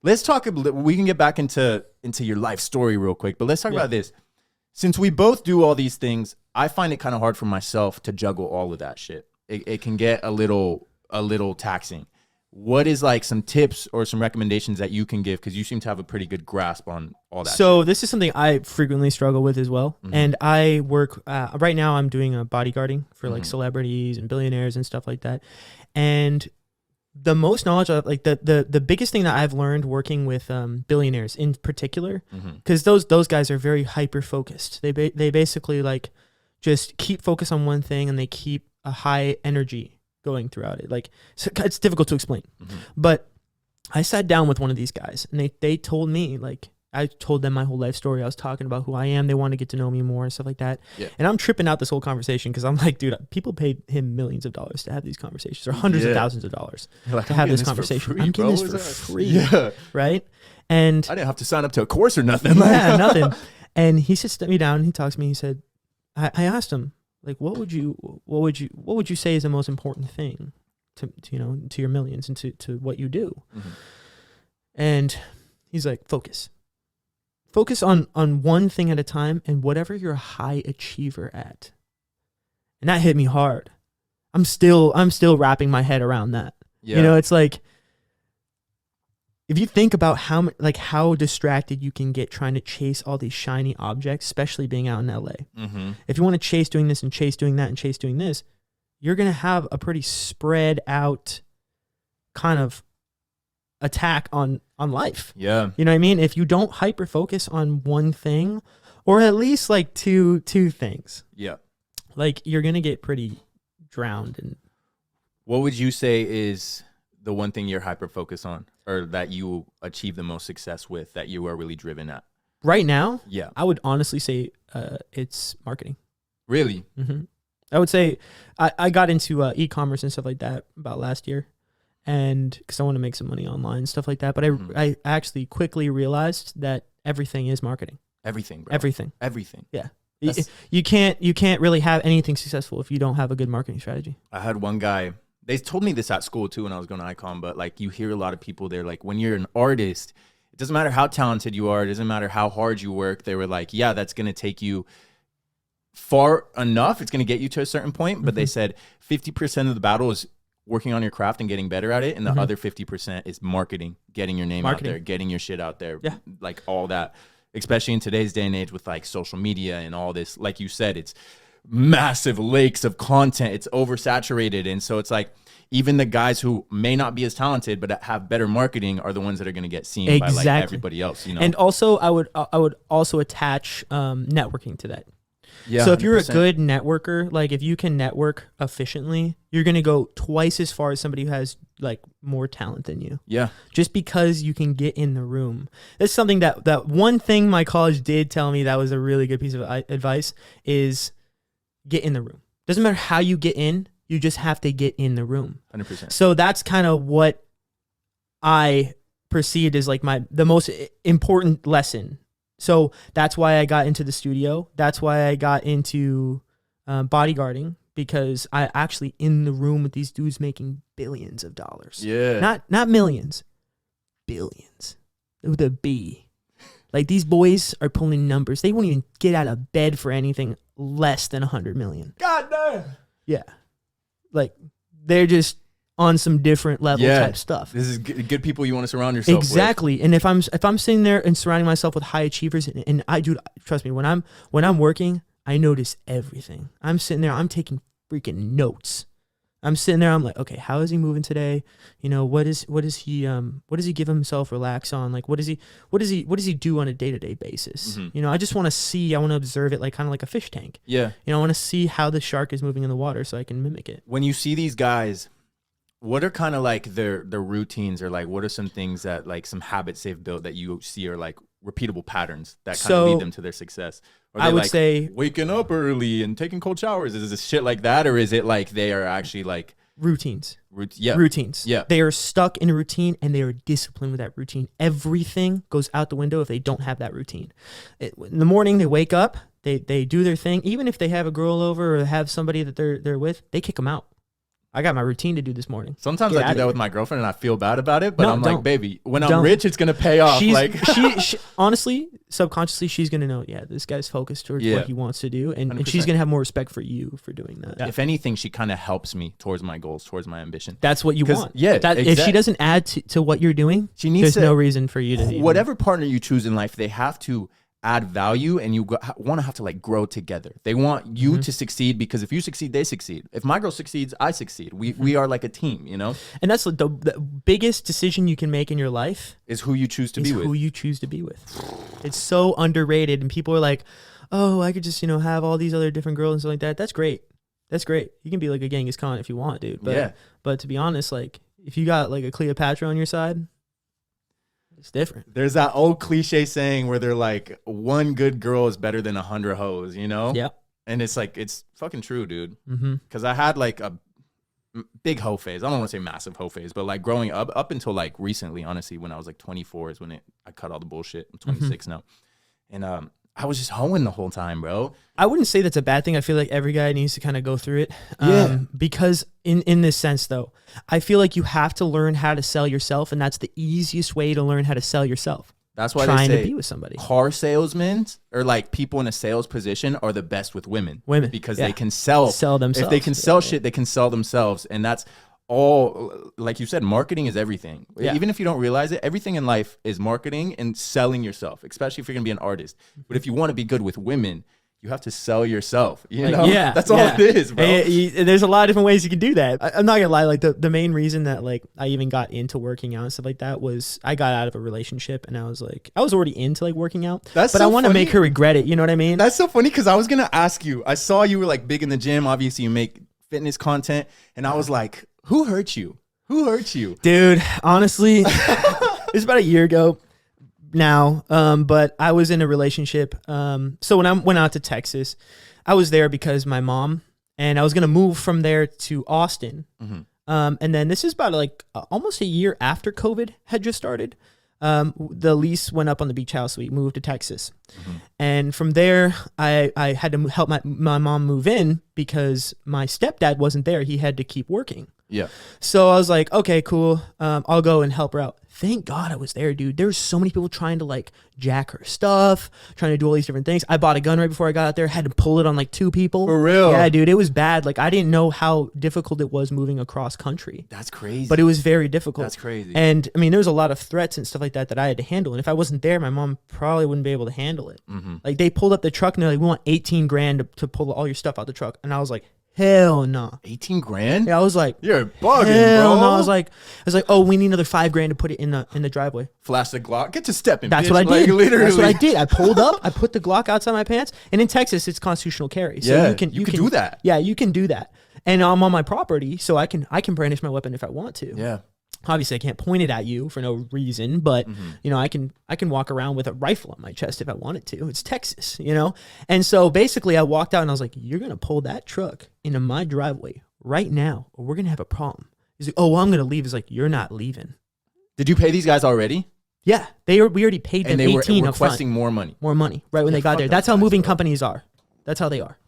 Let's talk a little, we can get back into your life story real quick, but let's talk about this. Since we both do all these things, I find it kind of hard for myself to juggle all of that shit. It can get a little taxing. What is like some tips or some recommendations that you can give? Because you seem to have a pretty good grasp on all that. So this is something I frequently struggle with as well. And I work, right now I'm doing a bodyguarding for like celebrities and billionaires and stuff like that. And the most knowledge of like the biggest thing that I've learned working with billionaires in particular, because those guys are very hyper focused. They basically like just keep focus on one thing and they keep a high energy going throughout it. Like so it's difficult to explain, but I sat down with one of these guys and they told me, like, I told them my whole life story. I was talking about who I am. They want to get to know me more and stuff like that. Yeah. And I'm tripping out this whole conversation because I'm like, dude, people paid him millions of dollars to have these conversations, or hundreds of thousands of dollars to have this conversation. I'm getting this for free. Yeah. Right. And I didn't have to sign up to a course or nothing. Yeah, nothing. And he sits me down and he talks to me. He said, I asked him, like, what would you say is the most important thing to your millions and to what you do? And he's like, focus on one thing at a time and whatever you're a high achiever at. And that hit me hard. I'm still wrapping my head around that. Yeah. It's like, if you think about how distracted you can get trying to chase all these shiny objects, especially being out in LA. If you want to chase doing this and chase doing that and chase doing this, you're going to have a pretty spread out kind of attack on life. Yeah. You know what I mean? If you don't hyper focus on one thing, or at least like two things. Yeah. Like you're going to get pretty drowned. And what would you say is the one thing you're hyper focused on, or that you achieve the most success with, that you are really driven at? Right now? Yeah. I would honestly say it's marketing. Really? I would say I got into e-commerce and stuff like that about last year. And because I want to make some money online and stuff like that. But I actually quickly realized that everything is marketing. Everything, bro. Everything. Yeah. You can't really have anything successful if you don't have a good marketing strategy. I had one guy, they told me this at school too when I was going to Icon, but like you hear a lot of people, they're like, when you're an artist, it doesn't matter how talented you are, it doesn't matter how hard you work. They were like, yeah, that's going to take you far enough. It's going to get you to a certain point. But they said 50% of the battle is working on your craft and getting better at it. And the other 50% is marketing, getting your name out there, getting your shit out there. Yeah. Like all that, especially in today's day and age with like social media and all this, like you said, it's massive lakes of content. It's oversaturated. And so it's like, even the guys who may not be as talented, but have better marketing are the ones that are going to get seen by like everybody else, And also I would also attach networking to that. Yeah, So if you're a 100%. good networker, like if you can network efficiently, you're going to go twice as far as somebody who has like more talent than you. Yeah. Just because you can get in the room. That's something that one thing my college did tell me that was a really good piece of advice is get in the room. Doesn't matter how you get in, you just have to get in the room. 100%. So that's kind of what I perceived as like the most important lesson. So that's why I got into the studio. That's why I got into bodyguarding, because I actually in the room with these dudes making billions of dollars. Yeah. Not millions, billions with a B. Like these boys are pulling numbers. They won't even get out of bed for anything less than 100 million. God damn. Yeah. Like they're just on some different level type stuff. This is good people you want to surround yourself Exactly. And if I'm sitting there and surrounding myself with high achievers, and I, dude, trust me, when I'm working, I notice everything. I'm sitting there, I'm taking freaking notes. I'm sitting there, I'm like, okay, how is he moving today? You know, what does he give himself relax on? Like, what does he do on a day-to-day basis? Mm-hmm. You know, I just want to observe it like kind of like a fish tank. Yeah. You know, I want to see how the shark is moving in the water so I can mimic it. When you see these guys, what are kind of like their routines, or like what are some things that like some habits they've built that you see are like repeatable patterns that kind of lead them to their success? Are I they would like say waking up early and taking cold showers. Is this shit like that, or is it like they are actually like routines. routines? Yeah. They are stuck in a routine and they are disciplined with that routine. Everything goes out the window if they don't have that routine. In the morning, they wake up, they do their thing. Even if they have a girl over or have somebody that they're with, they kick them out. I got my routine to do this morning. Sometimes Get I do outta that here. with my girlfriend and I feel bad about it, but No, I'm don't. like, baby, when I'm Don't. rich, it's gonna pay off. She honestly, subconsciously, she's gonna know. Yeah, this guy's focused towards what he wants to do, and she's 100%. gonna have more respect for you for doing that. If anything, she kind of helps me towards my goals, towards my ambition. That's what you 'Cause, want. yeah, If she doesn't add to what you're doing, She needs there's to, no reason for you to even- whatever partner you choose in life, they have to add value, and you want to have to like grow together. They want you to succeed, because if you succeed, they succeed. If my girl succeeds, I succeed. We are like a team, you know? And that's the biggest decision you can make in your life Is who you choose to is be who with. you choose to be with. It's so underrated, and people are like, "Oh, I could just have all these other different girls and stuff like that." That's great. That's great. You can be like a Genghis Khan if you want, dude. But but to be honest, like if you got like a Cleopatra on your side, it's different. There's that old cliche saying where they're like, one good girl is better than 100 hoes, you know? Yeah. And it's like, it's fucking true, dude. Mm-hmm. Because I had like a big hoe phase. I don't want to say massive hoe phase, but like growing up until like recently, honestly, when I was like 24 is when I cut all the bullshit. I'm 26 now. And I was just hoeing the whole time, bro. I wouldn't say that's a bad thing. I feel like every guy needs to kind of go through it. Because in this sense, though, I feel like you have to learn how to sell yourself, and that's the easiest way to learn how to sell yourself. That's why trying they say to be with somebody. Car salesmen or like people in a sales position are the best with women. Because they can sell themselves. If they can sell shit, they can sell themselves. And that's all, like you said, marketing is everything. Yeah. Even if you don't realize it, everything in life is marketing and selling yourself, especially if you're going to be an artist. But if you want to be good with women, you have to sell yourself. You know? Yeah, That's all it is, bro. There's a lot of different ways you can do that. I'm not gonna lie. Like the main reason that like I even got into working out and stuff like that was I got out of a relationship, and I was already into like working out. That's but so I want to funny. make her regret it. You know what I mean? That's so funny, because I was going to ask you. I saw you were like big in the gym. Obviously, you make fitness content. And I was like, who hurt you? Who hurt you? Dude, honestly, it was about a year ago now. But I was in a relationship. So when I went out to Texas, I was there because my mom, and I was going to move from there to Austin. And then this is about like almost a year after COVID had just started. The lease went up on the beach house. We moved to Texas. And from there, I had to help my mom move in because my stepdad wasn't there. He had to keep working. Yeah. So I was like, okay, cool. I'll go and help her out. Thank God I was there, dude. There were so many people trying to like jack her stuff, trying to do all these different things. I bought a gun right before I got out there, had to pull it on like 2 people. For real? Yeah, dude, it was bad. Like I didn't know how difficult it was moving across country. That's crazy. But it was very difficult. That's crazy. And I mean, there was a lot of threats and stuff like that I had to handle. And if I wasn't there, my mom probably wouldn't be able to handle it. Like they pulled up the truck and they're like, we want 18 grand to pull all your stuff out the truck. And I was like, hell no. 18 grand? Yeah, I was like, You're bugging, hell bro. no. I was like, oh, we need another $5,000 to put it in the driveway. Flash the Glock. Get to stepping. That's bitch. what I did. Like, literally. That's what I did. I pulled up. I put the Glock outside my pants. And in Texas, it's constitutional carry. So Yeah, you can do that. Yeah, you can do that. And I'm on my property, so I can brandish my weapon if I want to. Yeah. Obviously, I can't point it at you for no reason, but you know, I can walk around with a rifle on my chest if I wanted to. It's Texas, you know. And so basically, I walked out and I was like, "You're gonna pull that truck into my driveway right now, or we're gonna have a problem." He's like, "Oh, well, I'm gonna leave." He's like, "You're not leaving." Did you pay these guys already? Yeah, we already paid them And they were 18 requesting more money. more money right when they got fuck there. those That's how guys, moving bro. companies are. That's how they are.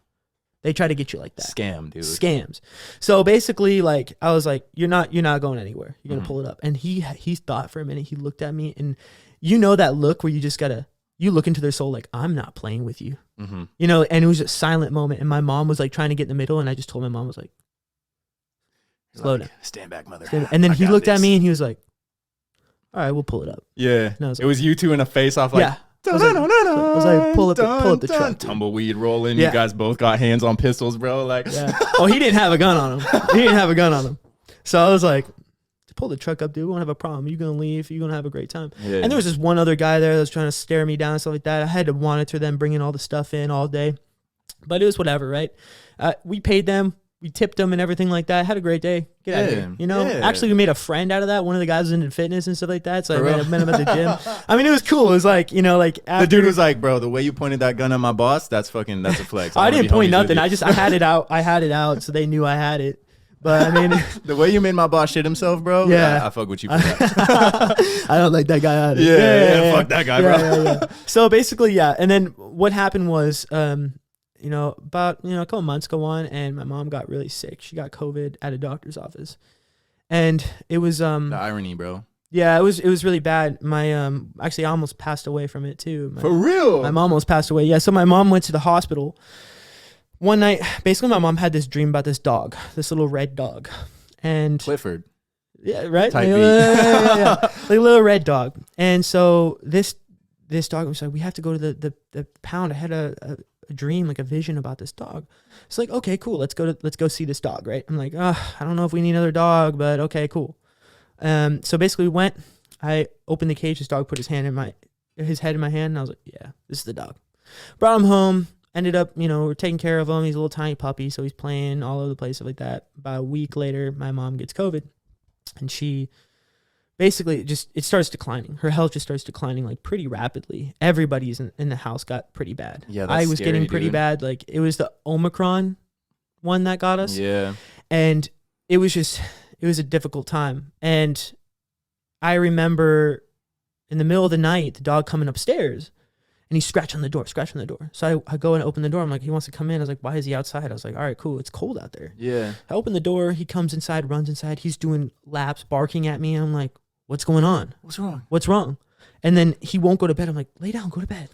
They try to get you like that. Scam, dude. Scams. So basically, like, I was like, you're not going anywhere. You're gonna pull it up. And he thought for a minute. He looked at me, and you know that look where you just gotta look into their soul, like, I'm not playing with you. You know. And it was a silent moment. And my mom was like trying to get in the middle, and I just told my mom, I was like, slow down. Stand back, mother. And then I he got looked at this. me, and he was like, all right, we'll pull it up. Yeah. And I was It was you two in a face off like. Yeah. I was like, pull up the truck. Tumbleweed rolling. Yeah. You guys both got hands on pistols, bro. Like, Yeah. Oh, he didn't have a gun on him. So I was like, pull the truck up, dude. We won't have a problem. You're going to leave. You're going to have a great time. Yeah. And there was this one other guy there that was trying to stare me down and stuff like that. I had to monitor them bringing all the stuff in all day. But it was whatever, right? We paid them. We tipped them and everything like that. Had a great day. Get out of here. You know? Yeah. Actually, we made a friend out of that. One of the guys was into fitness and stuff like that. So I met him at the gym. I mean, it was cool. It was like, you know, like after, the dude was like, bro, the way you pointed that gun at my boss, that's a flex. I wanna didn't be point homies with nothing. you. I had it out. I had it out so they knew I had it. But I mean, The way you made my boss shit himself, bro. Yeah. I fuck with you for that. I don't like that guy either. Yeah, fuck that guy, bro. So basically, yeah. And then what happened was, you know, about, you know, a couple months go on, and my mom got really sick. She got COVID at a doctor's office. And it was, The irony, bro. yeah, it was really bad. My, actually, I almost passed away from it too. For real? My mom almost passed away. Yeah. So my mom went to the hospital one night. Basically, my mom had this dream about this dog, this little red dog. And Clifford. yeah, right? Type Yeah. Like a little red dog. And so this dog was like, we have to go to the pound. I had a dream, like a vision about this dog. It's like, okay, cool. Let's go see this dog, right? I'm like, I don't know if we need another dog, but okay, cool. So basically we went, I opened the cage, this dog put his head in my hand, and I was like, yeah, this is the dog. Brought him home, ended up, you know, we're taking care of him. He's a little tiny puppy, so he's playing all over the place, stuff like that. About a week later, my mom gets COVID, and she basically it starts declining. Her health just starts declining like pretty rapidly. Everybody's in the house got pretty bad. Yeah, that's I was scary, getting pretty dude. bad. Like it was the Omicron one that got us. Yeah. And it was a difficult time. And I remember in the middle of the night, the dog coming upstairs, and he's scratching the door. So I go and open the door. I'm like, he wants to come in. I was like, why is he outside? I was like, all right, cool. It's cold out there. Yeah. I open the door. He comes inside, runs inside. He's doing laps, barking at me. I'm like, what's going on? What's wrong? And then he won't go to bed. I'm like, lay down, go to bed.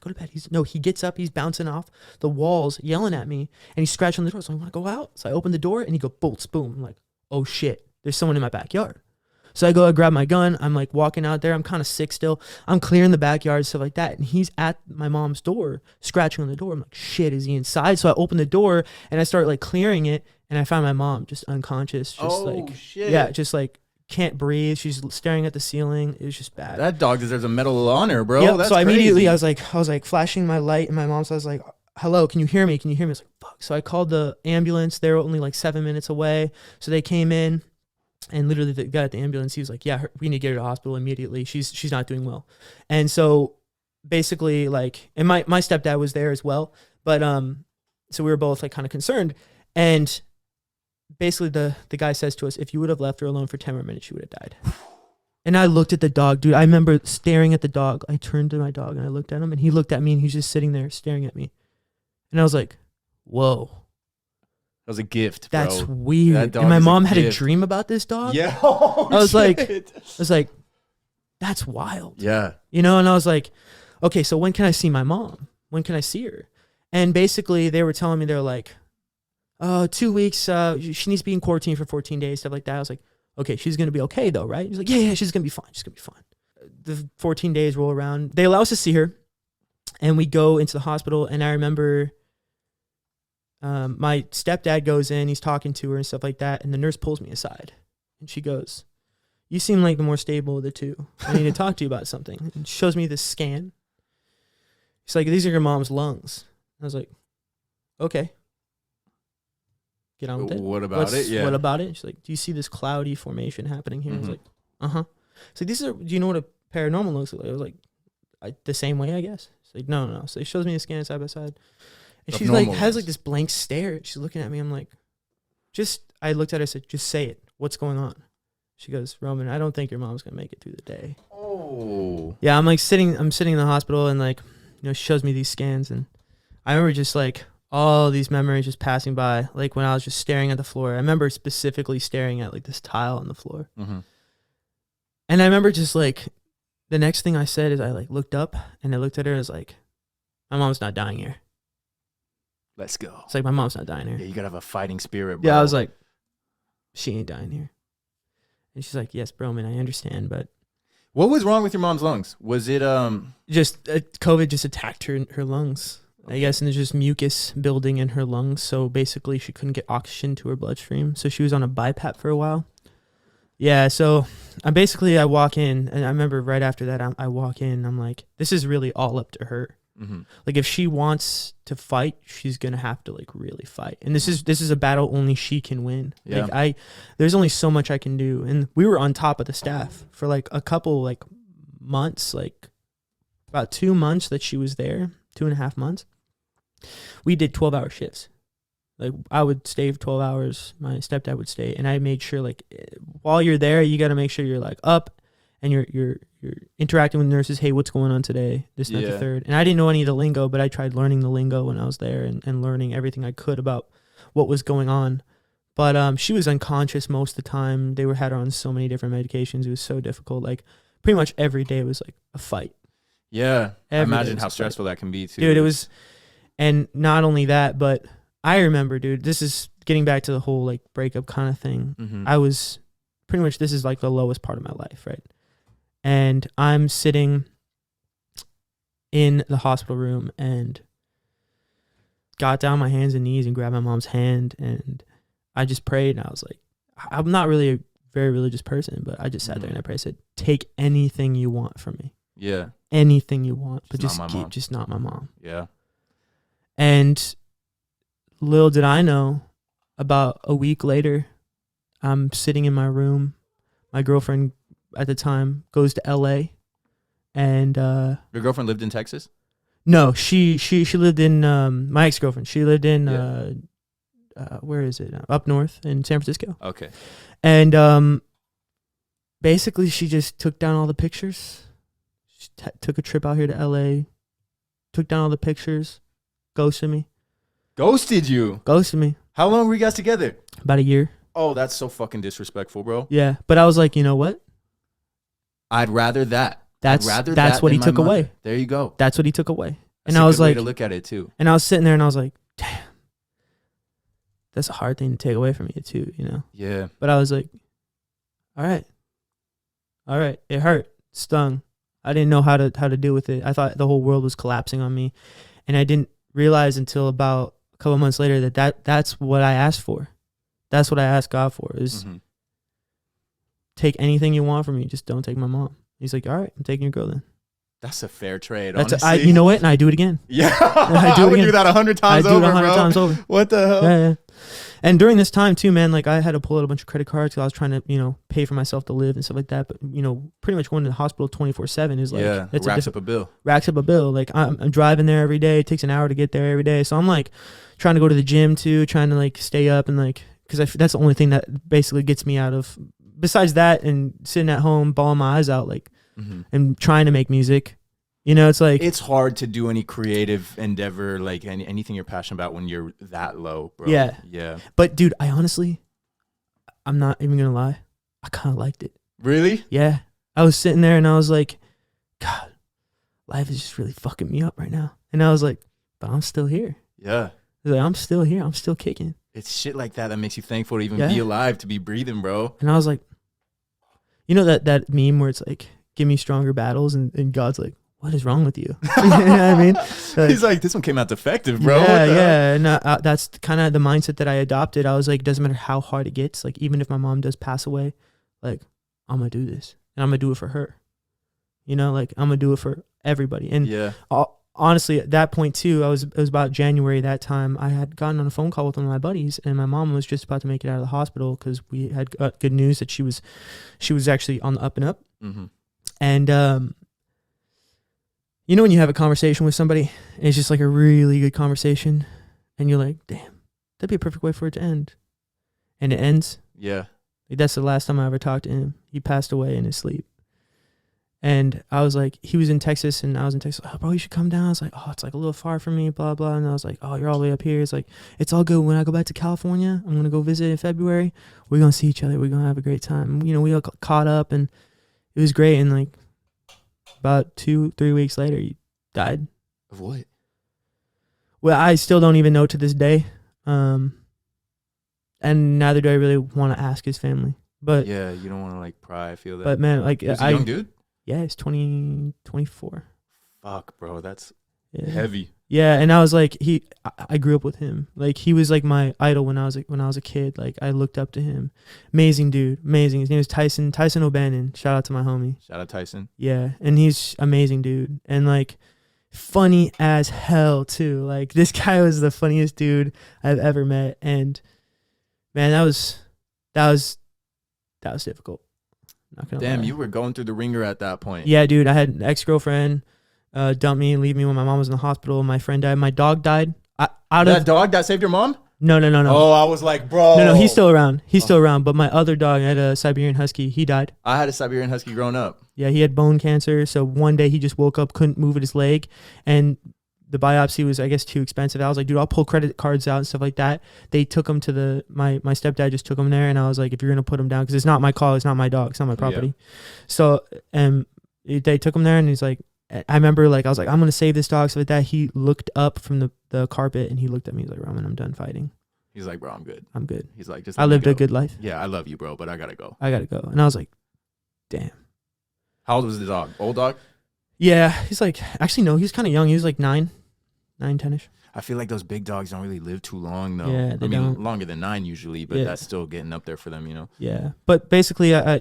He gets up, he's bouncing off the walls, yelling at me, and he's scratching on the door. So I want to go out. So I open the door, and he go bolts, boom. I'm like, oh shit, there's someone in my backyard. So I go, I grab my gun. I'm like walking out there. I'm kind of sick still. I'm clearing the backyard, stuff like that. And he's at my mom's door, scratching on the door. I'm like, shit, is he inside? So I open the door, and I start like clearing it, and I find my mom just unconscious, just shit. yeah, just like can't breathe. She's staring at the ceiling. It was just bad. That dog deserves a Medal of Honor, bro. Yep. That's So immediately crazy. I was like flashing my light, and my mom, so I was like, hello, can you hear me? I was like, fuck. So I called the ambulance. They were only like 7 minutes away. So they came in, and literally the guy at the ambulance, he was like, yeah, we need to get her to the hospital immediately. She's not doing well. And so basically like, and my stepdad was there as well. But so we were both like kind of concerned. And basically the guy says to us, if you would have left her alone for 10 more minutes, she would have died. And I looked at the dog, dude. I remember staring at the dog. I turned to my dog and I looked at him, and he looked at me, and he was just sitting there staring at me. And I was like, whoa. That was a gift, bro. That's weird. That dog And my is a mom had a gift. dream about this dog. Yeah. I was like, that's wild. Yeah. You know, and I was like, okay, so when can I see my mom? When can I see her? And basically they were telling me, they're like, 2 weeks, she needs to be in quarantine for 14 days, stuff like that. I was like, okay, she's going to be okay though, right? He's like, yeah, she's going to be fine. She's going to be fine. The 14 days roll around. They allow us to see her, and we go into the hospital. And I remember my stepdad goes in, he's talking to her and stuff like that, and the nurse pulls me aside, and she goes, "You seem like the more stable of the two. I need to talk to you about something." And she shows me this scan. She's like, "These are your mom's lungs." I was like, "Okay. Get on with it. What about it? Yeah. What about it?" She's like, "Do you see this cloudy formation happening here?" I was like, "Uh-huh." So do you know what a paranormal looks like? I was like, the same way, I guess. She's like, no. So she shows me a scan side by side. And she's like, has like this blank stare. She's looking at me. I'm like, I looked at her and said, "Just say it. What's going on?" She goes, "Roman, I don't think your mom's going to make it through the day." Oh. Yeah, I'm sitting in the hospital, and like, she shows me these scans, and I remember just like all these memories just passing by, like when I was just staring at the floor. I remember specifically staring at like this tile on the floor. Mm-hmm. And I remember just like the next thing I said is I like looked up and I looked at her and was like, "My mom's not dying here." Let's go. It's like, my mom's not dying here. Yeah, you gotta have a fighting spirit, bro. Yeah, I was like, "She ain't dying here." And she's like, "Yes, bro, man, I understand, but..." What was wrong with your mom's lungs? Was it Just COVID just attacked her lungs, I guess, and there's just mucus building in her lungs. So basically, she couldn't get oxygen to her bloodstream. So she was on a BiPAP for a while. Yeah, so I walk in, and I remember right after that, I walk in, and I'm like, this is really all up to her. Mm-hmm. Like, if she wants to fight, she's gonna have to like really fight, and this is a battle only she can win. Yeah. Like there's only so much I can do, and we were on top of the staff for like a couple like months, like about 2 months that she was there, 2.5 months. We did 12-hour shifts. Like, I would stay for 12 hours. My stepdad would stay, and I made sure like while you're there, you got to make sure you're like up and you're interacting with nurses. Hey, what's going on today? This, that, the third. And I didn't know any of the lingo, but I tried learning the lingo when I was there and learning everything I could about what was going on. But she was unconscious most of the time. They had her on so many different medications. It was so difficult. Like, pretty much every day was like a fight. Yeah. Imagine how fight. stressful that can be too. Dude, it was, and not only that, but I remember, dude, this is getting back to the whole like breakup kind of thing. Mm-hmm. I was pretty much, this is like the lowest part of my life, right? And I'm sitting in the hospital room and got down on my hands and knees and grabbed my mom's hand, and I just prayed, and I was like, I'm not really a very religious person, but I just sat there and I prayed. I said, "Take anything you want from me. Yeah. Anything you want, but Just not my mom." just not my mom." Yeah. And little did I know, about a week later, I'm sitting in my room. My girlfriend at the time goes to LA, and Your girlfriend lived in Texas? no, she lived in my ex-girlfriend. She lived in where is it? Up north in San Francisco. Okay. And basically, she just took down all the pictures. She took a trip out here to LA, took down all the pictures, ghosted me. Ghosted you? Ghosted me. How long were you guys together? About a year. Oh, that's so fucking disrespectful, bro. Yeah, but I was like, you know what? I'd rather that. That's what he took away. There you go. That's what he took away. That's and a I was good way like, to look at it too. and I was sitting there and I was like, damn, that's a hard thing to take away from you too, you know? Yeah. But I was like, all right. It hurt, stung. I didn't know how to deal with it. I thought the whole world was collapsing on me, and I didn't realize until about a couple months later that's what I asked for. That's what I asked God for, is take anything you want from me, just don't take my mom. He's like, all right, I'm taking your girl then. That's a fair trade, That's honestly. you know what? And I do it again. Yeah. I I would do that 100 times over, I do it 100 bro. times over. What the hell? Yeah. And during this time too, man, like I had to pull out a bunch of credit cards because I was trying to, pay for myself to live and stuff like that. But, pretty much going to the hospital 24/7 is like, it racks up a bill. Racks up a bill. Like I'm driving there every day. It takes an hour to get there every day. So I'm like trying to go to the gym too, trying to like stay up and like, because that's the only thing that basically gets me out of, besides that and sitting at home, bawling my eyes out, like, and trying to make music. It's like, It's hard to do any creative endeavor, like anything you're passionate about when you're that low, bro. Yeah. Yeah. But dude, I'm not even gonna lie, I kind of liked it. Really? Yeah. I was sitting there and I was like, God, life is just really fucking me up right now. And I was like, but I'm still here. Yeah. I was like, I'm still here. I'm still kicking. It's shit like that makes you thankful to even be alive, to be breathing, bro. And I was like, that meme where it's like, give me stronger battles, and God's like, what is wrong with you? You know what I mean? Like, He's like, this one came out defective, bro. yeah, What the hell? yeah. And that's kind of the mindset that I adopted. I was like, doesn't matter how hard it gets. Like, even if my mom does pass away, like, I'm going to do this. And I'm going to do it for her. You know, like, I'm going to do it for everybody. And Yeah. honestly, at that point, too, it was about January that time. I had gotten on a phone call with one of my buddies, and my mom was just about to make it out of the hospital because we had got good news that she was actually on the up and up. Mm-hmm. And, you know, when you have a conversation with somebody, and it's just like a really good conversation, and you're like, damn, that'd be a perfect way for it to end. And it ends. Yeah. Like, that's the last time I ever talked to him. He passed away in his sleep. And I was like, he was in Texas, and I was in Texas. Oh, bro, you should come down. I was like, oh, it's like a little far from me, blah, blah. And I was like, oh, you're all the way up here. It's like, it's all good. When I go back to California, I'm going to go visit in February. We're going to see each other. We're going to have a great time. You know, we all got caught up, and it was great. And like, about 2-3 weeks later, he died. Of what? Well, I still don't even know to this day. And neither do I really want to ask his family. But Yeah, you don't want to like pry. I feel that. but man, like, He was a young dude? yeah, he's 24. Fuck, bro. That's Yeah. heavy. Yeah, and I was like, I grew up with him. Like, he was like my idol when I was a kid. Like, I looked up to him. Amazing dude, amazing. His name is Tyson O'Bannon. Shout out to my homie. Shout out Tyson. Yeah, and he's amazing dude, and like funny as hell too. Like, this guy was the funniest dude I've ever met, and man, that was difficult. Not gonna Damn, lie. you were going through the ringer at that point. Yeah, dude, I had an ex-girlfriend dump me and leave me when my mom was in the hospital. My friend died. My dog died. That dog that saved your mom? No. Oh, I was like, bro. No, he's still around. He's still around. But my other dog, I had a Siberian Husky. He died. I had a Siberian Husky growing up. Yeah, he had bone cancer. So one day he just woke up, couldn't move his leg, and the biopsy was, I guess, too expensive. I was like, dude, I'll pull credit cards out and stuff like that. They took him to my stepdad just took him there, and I was like, if you're gonna put him down, because it's not my call, it's not my dog, it's not my property. Yeah. So they took him there, and he's like, I remember, like, I was like, I'm gonna save this dog, stuff like that. He looked up from the carpet, and he looked at me. He's like, Roman, I'm done fighting. He's like, bro, I'm good. I'm good. He's like, just I let me lived a go. good life. Yeah, I love you, bro, but I gotta go. I gotta go. And I was like, damn. How old was the dog? Old dog? Yeah, he's like, actually, no, he was kind of young. He was like 9, 10-ish. I feel like those big dogs don't really live too long, though. Yeah, they I mean, don't. longer than 9 usually, but Yeah. that's still getting up there for them, you know? Yeah, but basically, I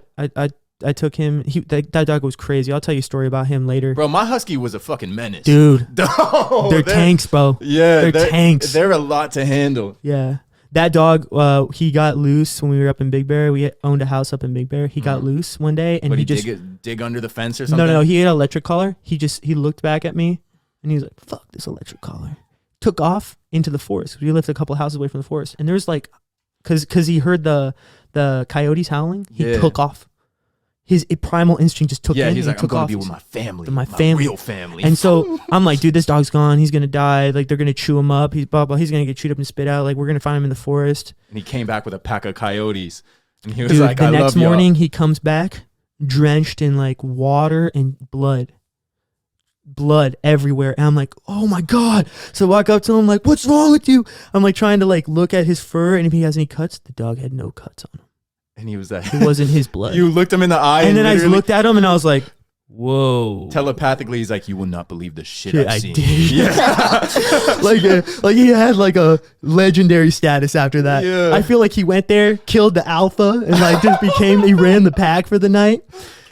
took him. That dog was crazy. I'll tell you a story about him later. Bro, my Husky was a fucking menace. Dude, Oh, they're tanks, bro. Yeah, They're tanks. They're a lot to handle. Yeah. That dog, he got loose when we were up in Big Bear. We owned a house up in Big Bear. He got loose one day, and But he he just dig under the fence or something? no, he had an electric collar. He looked back at me, and he was like, "Fuck this electric collar." Took off into the forest. We lived a couple houses away from the forest, and there's like, cause he heard the coyotes howling. He Yeah. took off. His primal instinct just took Yeah, in. he's and like, I'm took going off. to be with my family. With my family. Real family. And so I'm like, dude, this dog's gone. He's gonna die. Like, they're gonna chew him up. He's blah blah. He's gonna get chewed up and spit out. Like, we're gonna find him in the forest. And he came back with a pack of coyotes. And he was Dude, like, the I next love y'all. morning he comes back drenched in like water and blood everywhere. And I'm like, oh my God. So I walk up to him like, what's wrong with you? I'm like trying to like look at his fur, and if he has any cuts, the dog had no cuts on him. And he was like, It wasn't his blood. you looked him in the eye. and then I just literally- looked at him and I was like, whoa. telepathically, he's like, you will not believe the shit Shit, I've I seen. did. Yeah. like he had like a legendary status after that. Yeah. I feel like he went there, killed the alpha, and like just he ran the pack for the night,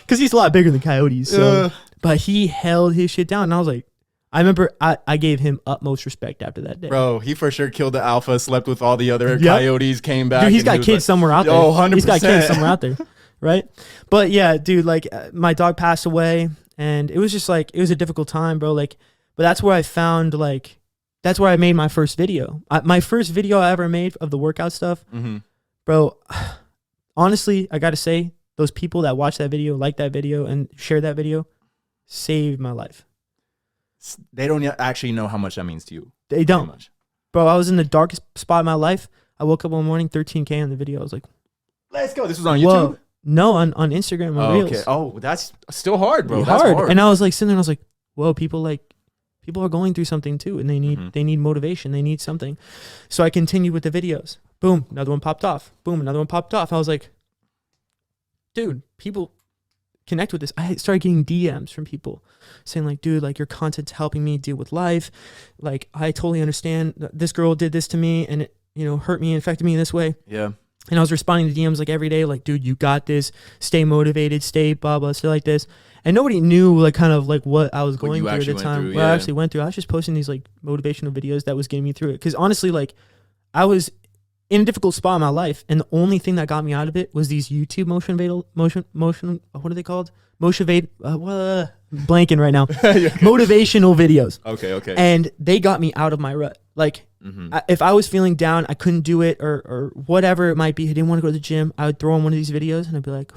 because he's a lot bigger than coyotes. So. Yeah. But he held his shit down, and I was like, I remember I gave him utmost respect after that day. Bro, he for sure killed the alpha, slept with all the other Yep. coyotes, came back. Dude, he's and got he was kids like, somewhere out there. Oh, 100%. He's got kids somewhere out there, right? But yeah, dude, like my dog passed away, and it was just like, it was a difficult time, bro. Like, but that's where I found like, that's where I made my first video. My first video I ever made of the workout stuff, bro. Honestly, I gotta say, those people that watch that video, like that video, and share that video, saved my life. They don't actually know how much that means to you. They Pretty don't. much. Bro, I was in the darkest spot of my life. I woke up one morning, 13K on the video. I was like, Let's go. This was on whoa. YouTube? No, on Instagram, on Oh, Reels. okay. Oh, that's still hard, bro. Hard. That's hard. And I was like sitting there and I was like, whoa, people are going through something too, and they need motivation. They need something. So I continued with the videos. Boom, another one popped off. Boom, another one popped off. I was like, dude, people connect with this, I started getting DMs from people saying like, dude, like your content's helping me deal with life. Like, I totally understand this girl did this to me and it, you know, hurt me and affected me in this way. Yeah. And I was responding to DMs like every day, like, dude, you got this, stay motivated, stay blah, blah, stay like this. And nobody knew like kind of like what I was going through at the time. What I actually went through. I was just posting these like motivational videos that was getting me through it. Cause honestly, like I was in a difficult spot in my life. And the only thing that got me out of it was these YouTube what are they called? Blanking right now. Motivational videos. Okay. And they got me out of my rut. Like, if I was feeling down, I couldn't do it or whatever it might be, I didn't want to go to the gym, I would throw on one of these videos and I'd be like,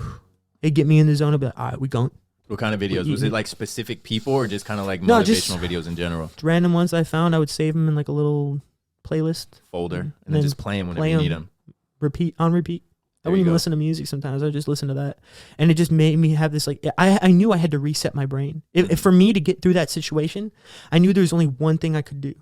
it'd get me in the zone. I'd be like, all right, we going. What kind of videos? Was it like specific people or just kind of like motivational videos in general? Random ones I found, I would save them in like a little playlist. Folder. And then just play them whenever you need them. On repeat. I wouldn't even listen to music sometimes. I would just listen to that. And it just made me have this like, I knew I had to reset my brain. If for me to get through that situation, I knew there was only one thing I could do.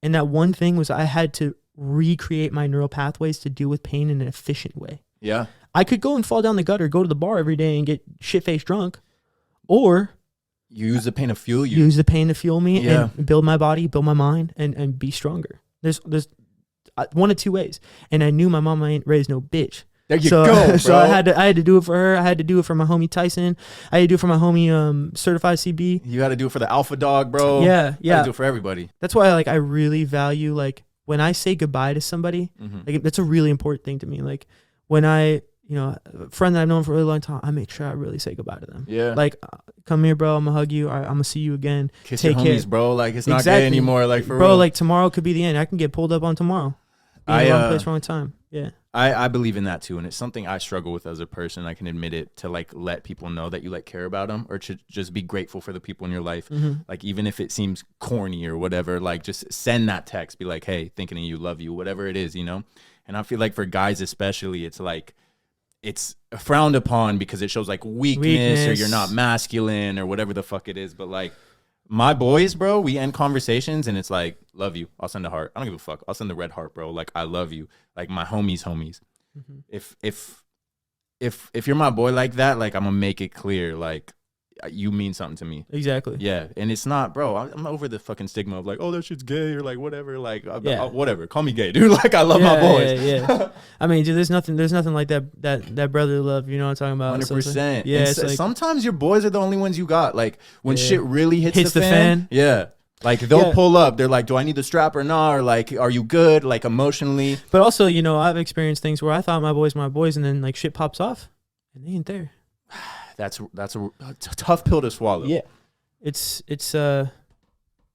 And that one thing was I had to recreate my neural pathways to deal with pain in an efficient way. Yeah. I could go and fall down the gutter, go to the bar every day and get shit-faced drunk. Or you use the pain to fuel you. Use the pain to fuel me and build my body, build my mind, and be stronger. There's one of two ways. And I knew my mama ain't raised no bitch. There you go, bro. So I had to do it for her. I had to do it for my homie Tyson. I had to do it for my homie Certified CB. You got to do it for the alpha dog, bro. Yeah. You got to do it for everybody. That's why like I really value like when I say goodbye to somebody, like that's a really important thing to me. Like when I, you know, a friend that I've known for a really long time, I make sure I really say goodbye to them. Yeah. Like, come here, bro. I'm gonna hug you. All right, I'm gonna see you again. Kiss your homies, bro. Like it's not gay anymore. Like for bro, real. like tomorrow could be the end. I can get pulled up on tomorrow. Wrong place, wrong time. Yeah. I believe in that too, and it's something I struggle with as a person. I can admit it, to like let people know that you like care about them, or to just be grateful for the people in your life. Like even if it seems corny or whatever, like just send that text. Be like, hey, thinking of you, love you, whatever it is, you know. And I feel like for guys especially, it's like it's frowned upon because it shows like weakness or you're not masculine or whatever the fuck it is. But like my boys, bro, we end conversations and it's like, love you. I'll send a heart. I don't give a fuck. I'll send the red heart, bro. Like I love you. Like my homies. If you're my boy like that, like I'm gonna make it clear, like you mean something to me. Exactly. Yeah. And it's not, bro, I'm over the fucking stigma of like, oh, that shit's gay or like whatever. Like whatever. Call me gay, dude. Like I love my boys. Yeah. I mean, dude, there's nothing like that brotherly love, you know what I'm talking about? 100%. So like, yeah. Like, sometimes your boys are the only ones you got. Like when shit really hits the fan. Yeah. Like they'll pull up. They're like, do I need the strap or not? Or like, are you good? Like emotionally. But also, you know, I've experienced things where I thought my boys, and then like shit pops off and they ain't there. That's a tough pill to swallow. Yeah.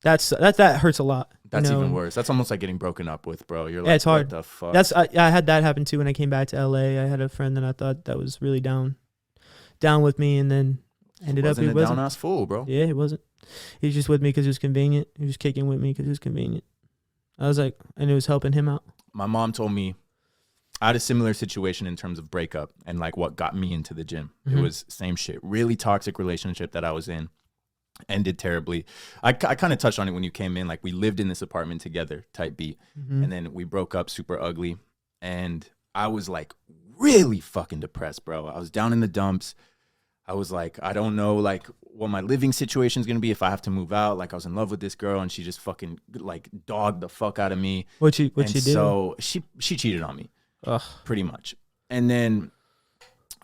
That hurts a lot. That's even worse. That's almost like getting broken up with, bro. You're like, it's hard. What the fuck? I had that happen too when I came back to LA. I had a friend that I thought that was really down with me, and then ended up he wasn't. Down ass fool, bro. Yeah, he wasn't. He was just with me because it was convenient. He was kicking with me because it was convenient. I was like, and it was helping him out. My mom told me I had a similar situation in terms of breakup and like what got me into the gym. It was same shit. Really toxic relationship that I was in. Ended terribly. I kind of touched on it when you came in. Like we lived in this apartment together, type beat. And then we broke up super ugly. And I was like really fucking depressed, bro. I was down in the dumps. I was like, I don't know like what my living situation is going to be if I have to move out. Like I was in love with this girl and she just fucking like dogged the fuck out of me. What she did? So she cheated on me. Ugh. Pretty much. And then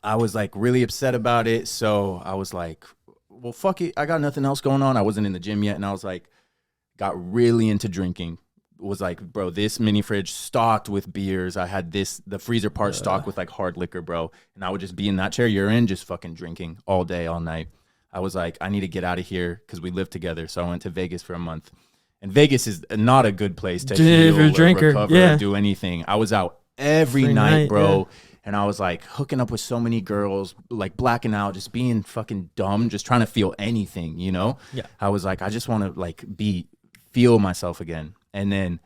I was like really upset about it. So I was like, well, fuck it. I got nothing else going on. I wasn't in the gym yet. And I was like, got really into drinking. Was like, bro, this mini fridge stocked with beers. I had the freezer part stocked with like hard liquor, bro. And I would just be in that chair you're in, just fucking drinking all day, all night. I was like, I need to get out of here because we lived together. So I went to Vegas for a month. And Vegas is not a good place to heal or recover or do anything. I was out every night, bro. Yeah. And I was like hooking up with so many girls, like blacking out, just being fucking dumb, just trying to feel anything, you know? Yeah. I was like, I just want to like feel myself again. And then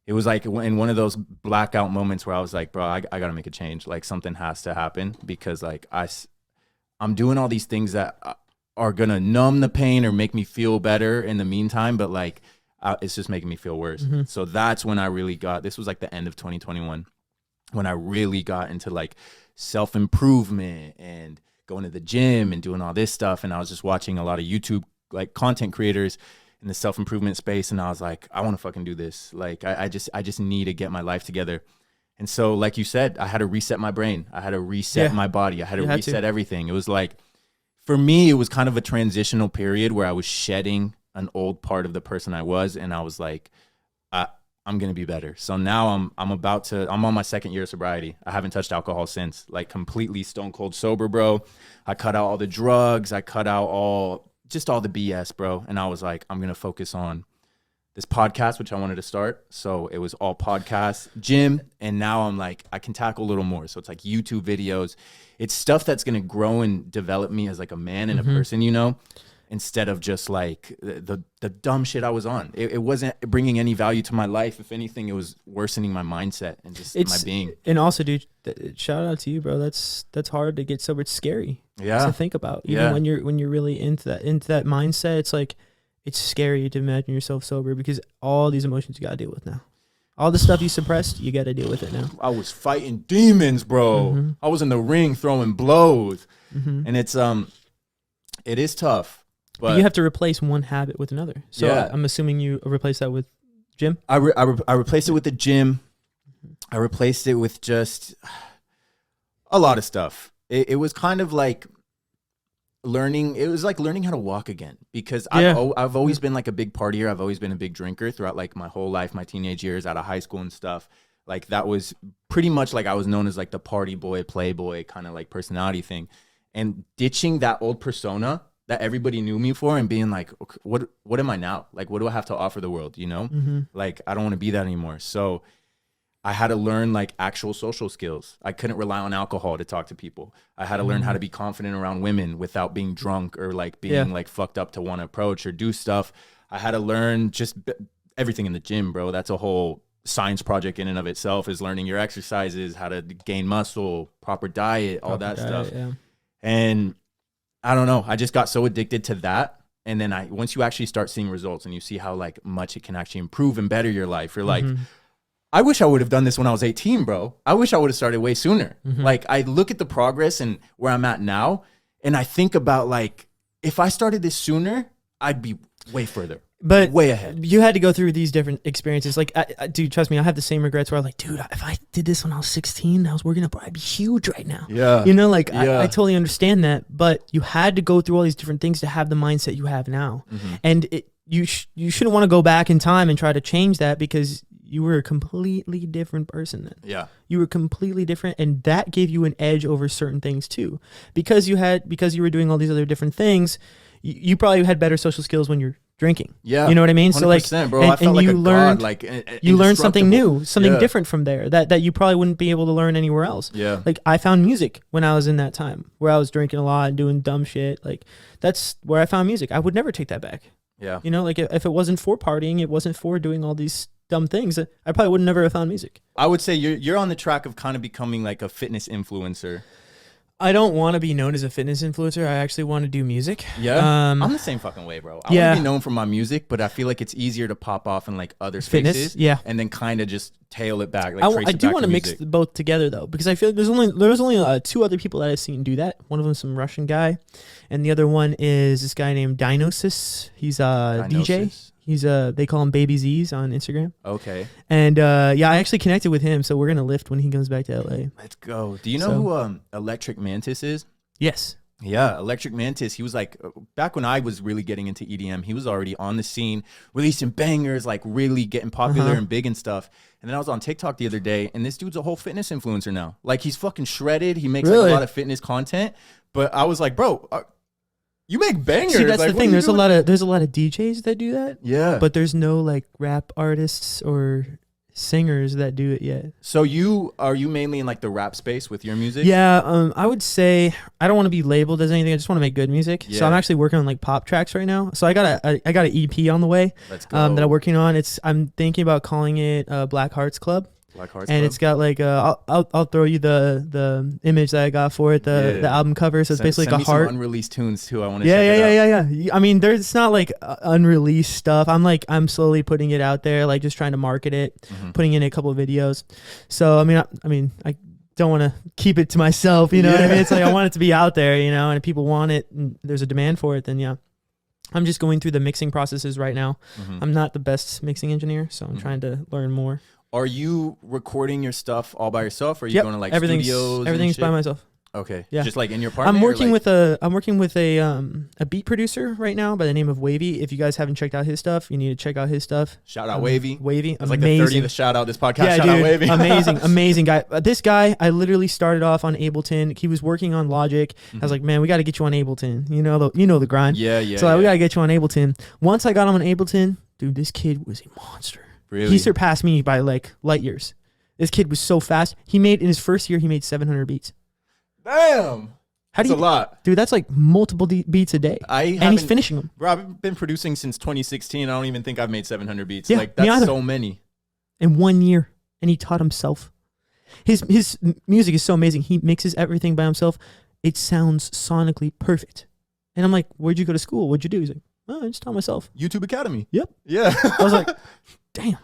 it was like in one of those blackout moments where I was like, bro, I got to make a change. Like something has to happen because like I'm doing all these things that are going to numb the pain or make me feel better in the meantime. But like, it's just making me feel worse. So that's when I really this was like the end of 2021, when I really got into like self-improvement and going to the gym and doing all this stuff. And I was just watching a lot of YouTube like content creators in the self-improvement space. And I was like, I want to fucking do this. Like, I just need to get my life together. And so, like you said, I had to reset my brain. I had to reset my body. I had to reset everything. It was like, for me, it was kind of a transitional period where I was shedding an old part of the person I was. And I was like, I'm going to be better. So now I'm on my second year of sobriety. I haven't touched alcohol since, like completely stone cold sober, bro. I cut out all the drugs. I cut out all the BS, bro. And I was like, I'm going to focus on this podcast, which I wanted to start. So it was all podcasts, gym. And now I'm like, I can tackle a little more. So it's like YouTube videos. It's stuff that's going to grow and develop me as like a man and a person, you know, instead of just like the dumb shit I was on. It wasn't bringing any value to my life. If anything, it was worsening my mindset and just my being. And also, dude, shout out to you, bro. That's hard to get sober. It's scary to think about. Even when you're really into that mindset, it's like, it's scary to imagine yourself sober because all these emotions you got to deal with now. All the stuff you suppressed, you got to deal with it now. I was fighting demons, bro. I was in the ring throwing blows. And it is tough. But you have to replace one habit with another. So I'm assuming you replace that with gym? I replaced it with the gym. I replaced it with just a lot of stuff. It was kind of like learning how to walk again, because I've always been like a big partier. I've always been a big drinker throughout like my whole life, my teenage years, out of high school and stuff. Like that was pretty much like I was known as like the party boy, playboy kind of like personality thing. And ditching that old persona that everybody knew me for and being like, okay, what am I now? Like, what do I have to offer the world? You know, like I don't want to be that anymore. So I had to learn like actual social skills. I couldn't rely on alcohol to talk to people. I had to learn how to be confident around women without being drunk or like being like fucked up to want to approach or do stuff. I had to learn just everything in the gym, bro. That's a whole science project in and of itself, is learning your exercises, how to gain muscle, proper diet, all that stuff. Yeah. And I don't know, I just got so addicted to that. And then once you actually start seeing results and you see how like much it can actually improve and better your life, you're like, I wish I would have done this when I was 18, bro. I wish I would have started way sooner. Like I look at the progress and where I'm at now, and I think about like, if I started this sooner, I'd be way further. But way ahead. You had to go through these different experiences. Like, dude, trust me, I have the same regrets where I'm like, dude, if I did this when I was 16, I was working up, I'd be huge right now. Yeah. You know, like I totally understand that, but you had to go through all these different things to have the mindset you have now. And you shouldn't want to go back in time and try to change that, because you were a completely different person then. Yeah. You were completely different, and that gave you an edge over certain things too. Because you were doing all these other different things, you probably had better social skills when you're drinking. Yeah. You know what I mean? So like, bro, I felt like a god, like you learned something new, something different from there that you probably wouldn't be able to learn anywhere else. Yeah. Like I found music when I was in that time where I was drinking a lot and doing dumb shit. Like that's where I found music. I would never take that back. Yeah. You know, like if it wasn't for partying, it wasn't for doing all these dumb things, I probably would never have found music. I would say you're on the track of kind of becoming like a fitness influencer. I don't want to be known as a fitness influencer. I actually want to do music. Yeah, I'm the same fucking way, bro. I want to be known for my music, but I feel like it's easier to pop off in like other spaces. Yeah, and then kind of just tail it back. Like I do want to mix both together though, because I feel there's only two other people that I've seen do that. One of them is some Russian guy, and the other one is this guy named Dinosis. He's a DJ. He's they call him Baby Z's on Instagram. Okay. And I actually connected with him, so we're gonna lift when he comes back to LA. Let's go. Do you know who Electric Mantis is? Yes. Yeah, Electric Mantis. He was like, back when I was really getting into EDM, he was already on the scene, releasing bangers, like really getting popular and big and stuff. And then I was on TikTok the other day, and this dude's a whole fitness influencer now. Like he's fucking shredded. He makes like a lot of fitness content. But I was like, bro, you make bangers. See, that's the thing. There's a lot of DJs that do that. Yeah. But there's no like rap artists or singers that do it yet. So are you mainly in like the rap space with your music? Yeah. I would say I don't want to be labeled as anything. I just want to make good music. Yeah. So I'm actually working on like pop tracks right now. So I got an EP on the way. Let's go. That I'm working on. I'm thinking about calling it Black Hearts Club. It's got like I'll throw you the image that I got for it, the album cover. So it's basically like a heart. Some unreleased tunes too. I want to check it out. Yeah. I mean, it's not like unreleased stuff. I'm slowly putting it out there, like just trying to market it, putting in a couple of videos. So I mean, don't want to keep it to myself. You know what I mean? It's like I want it to be out there, you know, and if people want it and there's a demand for it, then yeah. I'm just going through the mixing processes right now. I'm not the best mixing engineer, so I'm trying to learn more. Are you recording your stuff all by yourself, or are you going to like studios? Everything's by myself. Okay. Yeah. Just like in your apartment. I'm working with a beat producer right now by the name of Wavy. If you guys haven't checked out his stuff, you need to check out his stuff. Shout out Wavy. Wavy, that's like the 30th shout out this podcast. Yeah, shout dude, out Wavy. amazing guy. This guy, I literally started off on Ableton. He was working on Logic. I was like, man, we got to get you on Ableton. You know the grind. Yeah. So we got to get you on Ableton. Once I got him on Ableton, dude, this kid was a monster. Really? He surpassed me by like light years. This kid was so fast. In his first year, he made 700 beats. Damn. That's a lot. Dude, that's like multiple beats a day. And he's finishing them. Bro, I've been producing since 2016. I don't even think I've made 700 beats. Yeah, like, that's so many. In 1 year. And he taught himself. His music is so amazing. He mixes everything by himself. It sounds sonically perfect. And I'm like, where'd you go to school? What'd you do? He's like, oh, I just taught myself. YouTube Academy. Yep. Yeah. I was like, damn.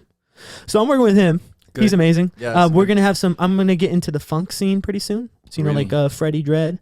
So I'm working with him. Good. He's amazing. Yeah, we're going to have I'm going to get into the funk scene pretty soon. So, you know, like Freddie Dread.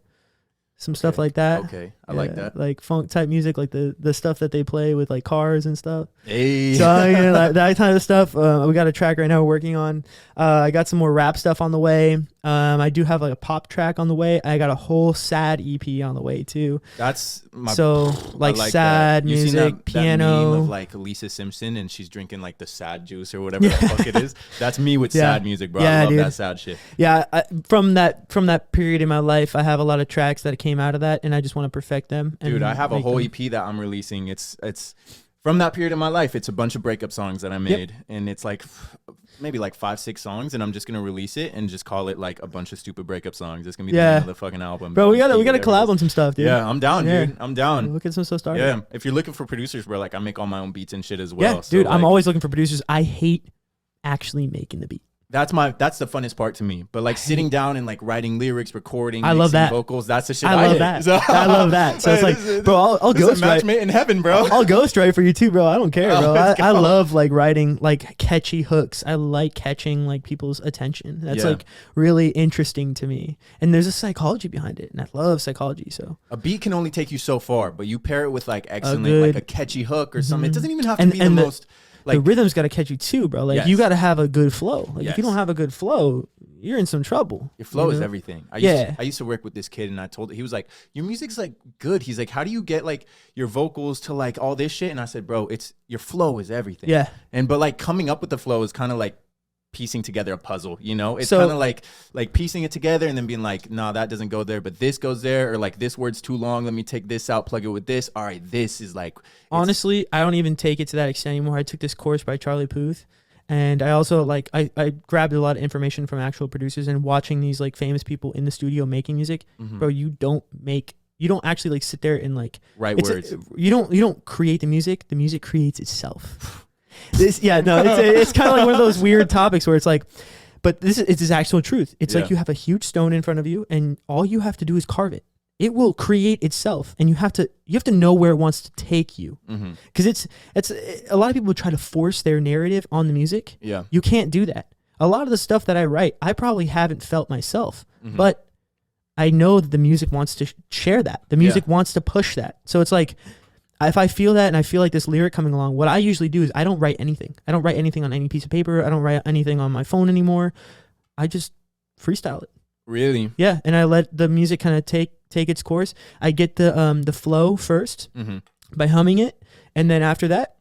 Some stuff like that. Okay, I like that. Like funk type music, like the stuff that they play with like cars and stuff. Hey. So like that kind of stuff. We got a track right now we're working on. I got some more rap stuff on the way. I do have like a pop track on the way. I got a whole sad EP on the way too. That's like sad music, piano. That meme of like Lisa Simpson and she's drinking like the sad juice or whatever the fuck it is. That's me with sad music, bro. I love that sad shit. Yeah, from that period in my life, I have a lot of tracks that came out of that, and I just want to perfect them. Dude, I have a whole EP that I'm releasing. It's from that period of my life. It's a bunch of breakup songs that I made, and it's like maybe like 5-6 songs, and I'm just gonna release it and just call it like a bunch of stupid breakup songs. It's gonna be the name of the fucking album. Bro, we gotta collab on some stuff, dude. Yeah, I'm down, dude. I'm down. Look at some stuff started. Yeah, if you're looking for producers, bro, like I make all my own beats and shit as well. Yeah, dude, I'm always looking for producers. I hate actually making the beat. That's the funnest part to me. But like sitting down and like writing lyrics, recording, I love that. vocals, that's the shit I love that. So, I love that. So it's like, bro, I'll ghostwrite. Match made in heaven, bro. I'll ghostwrite for you too, bro. I don't care, bro. I love like writing like catchy hooks. I like catching like people's attention. That's like really interesting to me. And there's a psychology behind it, and I love psychology. So a beat can only take you so far, but you pair it with like excellent, like a catchy hook or something. It doesn't even have to be the most. Like, the rhythm's got to catch you too, bro. Like you got to have a good flow. Like if you don't have a good flow, you're in some trouble. Your flow is everything. I used to work with this kid, and I told he was like, your music's like good. He's like, how do you get like your vocals to like all this shit? And I said, bro, it's your flow is everything. Yeah. But like coming up with the flow is kind of like piecing together a puzzle, you know? It's kind of like piecing it together and then being like, nah, that doesn't go there, but this goes there, or like this word's too long, let me take this out, plug it with this. All right, this is like... Honestly, I don't even take it to that extent anymore. I took this course by Charlie Puth, and I also like, I grabbed a lot of information from actual producers, and watching these like famous people in the studio making music, bro, you don't actually like sit there and like... write words. You don't create the music creates itself. It's kind of like one of those weird topics where it's like, but it's his actual truth. It's like you have a huge stone in front of you, and all you have to do is carve it. It will create itself, and you have to know where it wants to take you. Because it's a lot of people try to force their narrative on the music. Yeah, you can't do that. A lot of the stuff that I write, I probably haven't felt myself, but I know that the music wants to share that. The music wants to push that. So it's like, if I feel that and I feel like this lyric coming along, what I usually do is I don't write anything. I don't write anything on any piece of paper. I don't write anything on my phone anymore. I just freestyle it. Really? Yeah, and I let the music kind of take its course. I get the flow first by humming it, and then after that,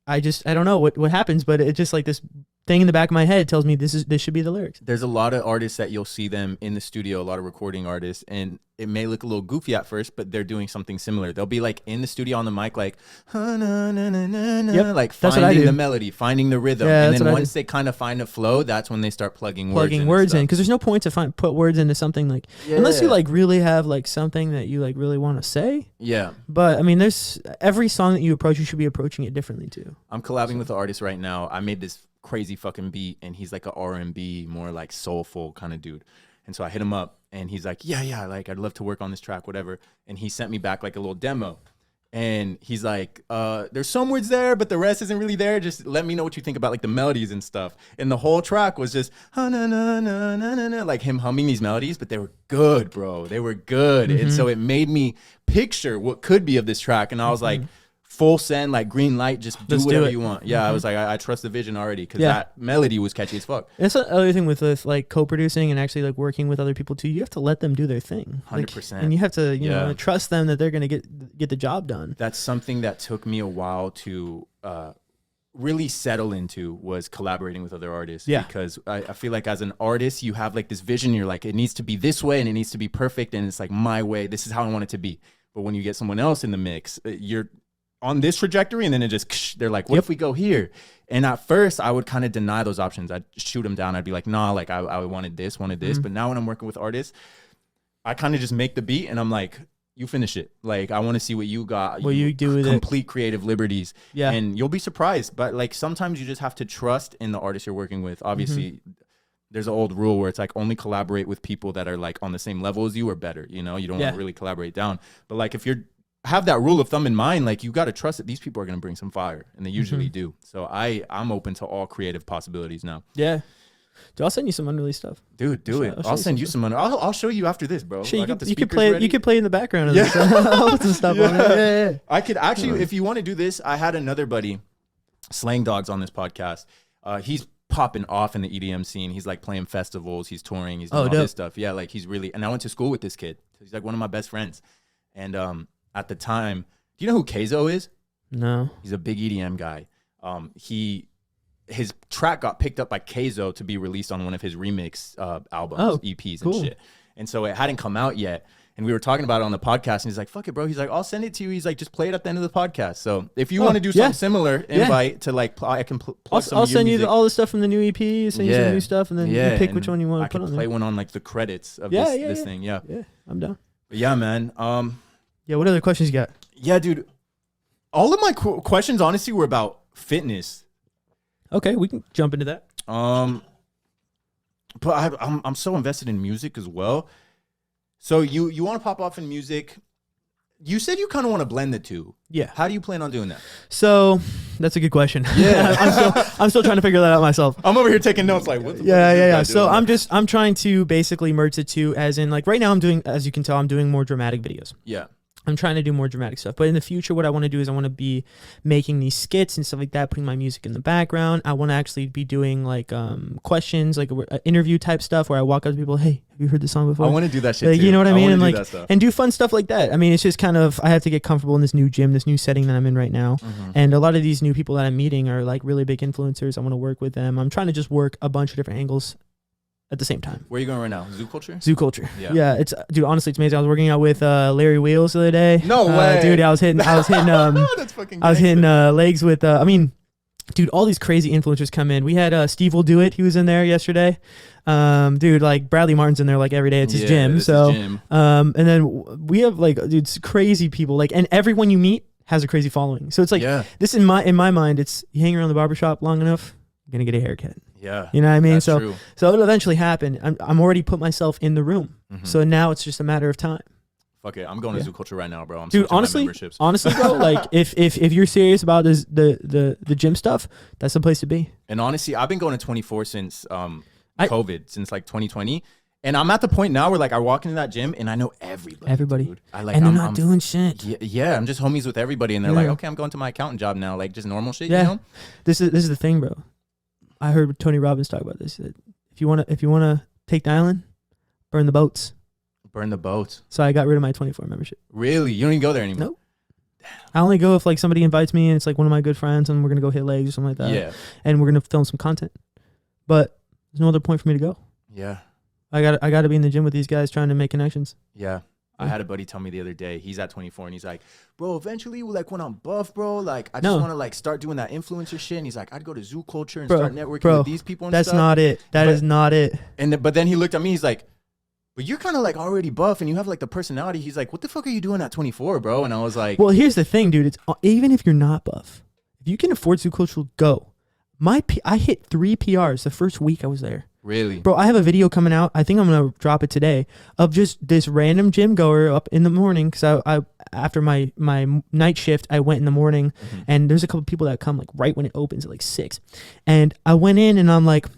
I don't know what happens, but it's just like this thing in the back of my head tells me this should be the lyrics. There's a lot of artists that you'll see them in the studio, a lot of recording artists, and it may look a little goofy at first, but they're doing something similar. They'll be like in the studio on the mic, like, like finding the melody, finding the rhythm. And then once they kind of find a flow, that's when they start plugging words in. Because there's no point to put words into something like, unless you like really have like something that you like really want to say. Yeah. But I mean, there's every song that you approach, you should be approaching it differently too. I'm collabing with an artist right now. I made this crazy fucking beat, and he's like a R&B, more like soulful kind of dude. And so I hit him up, and he's like, yeah, like I'd love to work on this track, whatever. And he sent me back like a little demo. And he's like, there's some words there, but the rest isn't really there. Just let me know what you think about like the melodies and stuff. And the whole track was just like him humming these melodies, but they were good, bro. They were good. And so it made me picture what could be of this track. And I was like, full send, like green light, just do whatever you want. Yeah, I was like, I trust the vision already because that melody was catchy as fuck. That's the other thing with like co-producing and actually like working with other people too. You have to let them do their thing, 100%, and you have to you know trust them that they're gonna get the job done. That's something that took me a while to really settle into, was collaborating with other artists. Yeah, because I feel like as an artist, you have like this vision. You're like, it needs to be this way and it needs to be perfect, and it's like my way. This is how I want it to be. But when you get someone else in the mix, you're on this trajectory, and then it just, they're like, what if we go here? And at first I would kind of deny those options. I'd shoot them down. I'd be like, nah, like I wanted this. But now when I'm working with artists, I kind of just make the beat and I'm like, you finish it. Like, I want to see what you got. What you do with complete creative liberties. Yeah. And you'll be surprised. But like, sometimes you just have to trust in the artist you're working with. Obviously, there's an old rule where it's like only collaborate with people that are like on the same level as you or better. You know, you don't want to really collaborate down. But like, if you're have that rule of thumb in mind, like you got to trust that these people are going to bring some fire, and they usually do. So I'm open to all creative possibilities now. Yeah. Dude, I'll send you some unreleased stuff. Dude, do it. I'll send you some. I'll show you after this, bro. Sure, I got the you could speakers play. ready. You could play in the background of this. I'll put some stuff on it. Yeah. I could actually, if you want to do this, I had another buddy, Slang Dogs, on this podcast. He's popping off in the EDM scene. He's like playing festivals. He's touring. He's doing all this stuff. Yeah, like he's really. And I went to school with this kid. He's like one of my best friends. And at the time, do you know who Keizo is? No. He's a big EDM guy. His track got picked up by Keizo to be released on one of his remix albums, EPs and shit. And so it hadn't come out yet. And we were talking about it on the podcast, and he's like, fuck it, bro. He's like, I'll send it to you. He's like, just play it at the end of the podcast. So if you want to do something similar, invite to like, I can plug some I'll send you music. all the stuff from the new EP, send you some new stuff, and then you pick which one you want to put on there. I can play one on like the credits of this thing. Yeah. Yeah, I'm down. But yeah, man. Yeah, what other questions you got? Yeah, dude. All of my questions, honestly, were about fitness. Okay, we can jump into that. But I'm so invested in music as well. So you want to pop off in music. You said you kind of want to blend the two. Yeah. How do you plan on doing that? So that's a good question. Yeah. I'm still trying to figure that out myself. I'm over here taking notes like, what the fuck is this Yeah. guy So doing? I'm trying to basically merge the two, as in like right now I'm doing, as you can tell, I'm doing more dramatic videos. Yeah. I'm trying to do more dramatic stuff. But in the future, what I want to do is I want to be making these skits and stuff like that, putting my music in the background. I want to actually be doing like questions, like interview type stuff where I walk up to people, hey, have you heard this song before? I want to do that shit like, too. You know what I mean? And like, and do fun stuff like that. I mean, it's just kind of, I have to get comfortable in this new gym, this new setting that I'm in right now. And a lot of these new people that I'm meeting are like really big influencers. I want to work with them. I'm trying to just work a bunch of different angles at the same time. Where are you going right now? Zoo Culture? Zoo Culture. Yeah. It's, dude, honestly, it's amazing. I was working out with Larry Wheels the other day. No way. Dude, I was hitting That's fucking I was hitting legs with, I mean, dude, all these crazy influencers come in. We had Steve Will Do It. He was in there yesterday. Dude, like Bradley Martin's in there like every day. It's his gym. So, and then we have like, dude, it's crazy people. Like, and everyone you meet has a crazy following. So it's like, this in my mind, it's you hang around the barbershop long enough, you're going to get a haircut. Yeah. You know what I mean? That's true. So it'll eventually happen. I'm already put myself in the room. So now it's just a matter of time. Fuck it. I'm going to Zoo Culture right now, bro. I'm dude, honestly, bro, like if you're serious about this, the gym stuff, that's the place to be. And honestly, I've been going to 24 since COVID, since like 2020. And I'm at the point now where like I walk into that gym and I know everybody. Dude. And they're not doing shit. Yeah, I'm just homies with everybody, and they're like, okay, I'm going to my accountant job now, like just normal shit. You know? This is the thing, bro. I heard Tony Robbins talk about this. He said, if you wanna take the island, burn the boats. Burn the boats. So I got rid of my 24 membership. Really? You don't even go there anymore? Nope. I only go if like somebody invites me and it's like one of my good friends and we're gonna go hit legs or something like that. Yeah. And we're gonna film some content. But there's no other point for me to go. Yeah. I gotta be in the gym with these guys trying to make connections. Yeah. I had a buddy tell me the other day, he's at 24 and he's like, bro, eventually like when I'm buff, bro, like I just want to like start doing that influencer shit. And he's like, I'd go to Zoo Culture and start networking with these people and that's stuff. Not it. That is not it. And but then he looked at me, he's like, but you're kind of like already buff and you have like the personality. He's like, what the fuck are you doing at 24, bro? And I was like, well, here's the thing, dude. It's even if you're not buff, if you can afford Zoo Culture, go. I hit 3 PRs the first week I was there. Really? Bro, I have a video coming out. I think I'm going to drop it today of just this random gym goer up in the morning. Cause I after my night shift, I went in the morning and there's a couple people that come like right when it opens at like 6. And I went in and I'm like,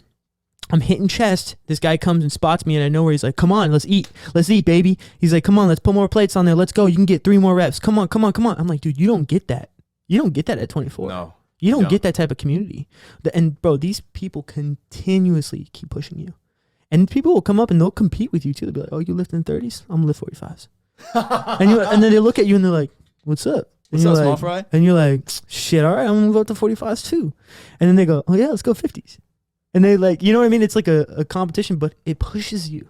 I'm hitting chest. This guy comes and spots me and I know where he's like, come on, let's eat, baby. He's like, come on, let's put more plates on there. Let's go. You can get 3 more reps. Come on. I'm like, dude, you don't get that. You don't get that at 24. No. You don't get that type of community. And bro, these people continuously keep pushing you. And people will come up and they'll compete with you too. They'll be like, oh, you lift in 30s? I'm gonna lift 45s. and then they look at you and they're like, what's up? And What's up, like, small fry? And you're like, shit, all right, I'm gonna go up to 45s too. And then they go, oh yeah, let's go 50s. And they like, you know what I mean? It's like a competition, but it pushes you.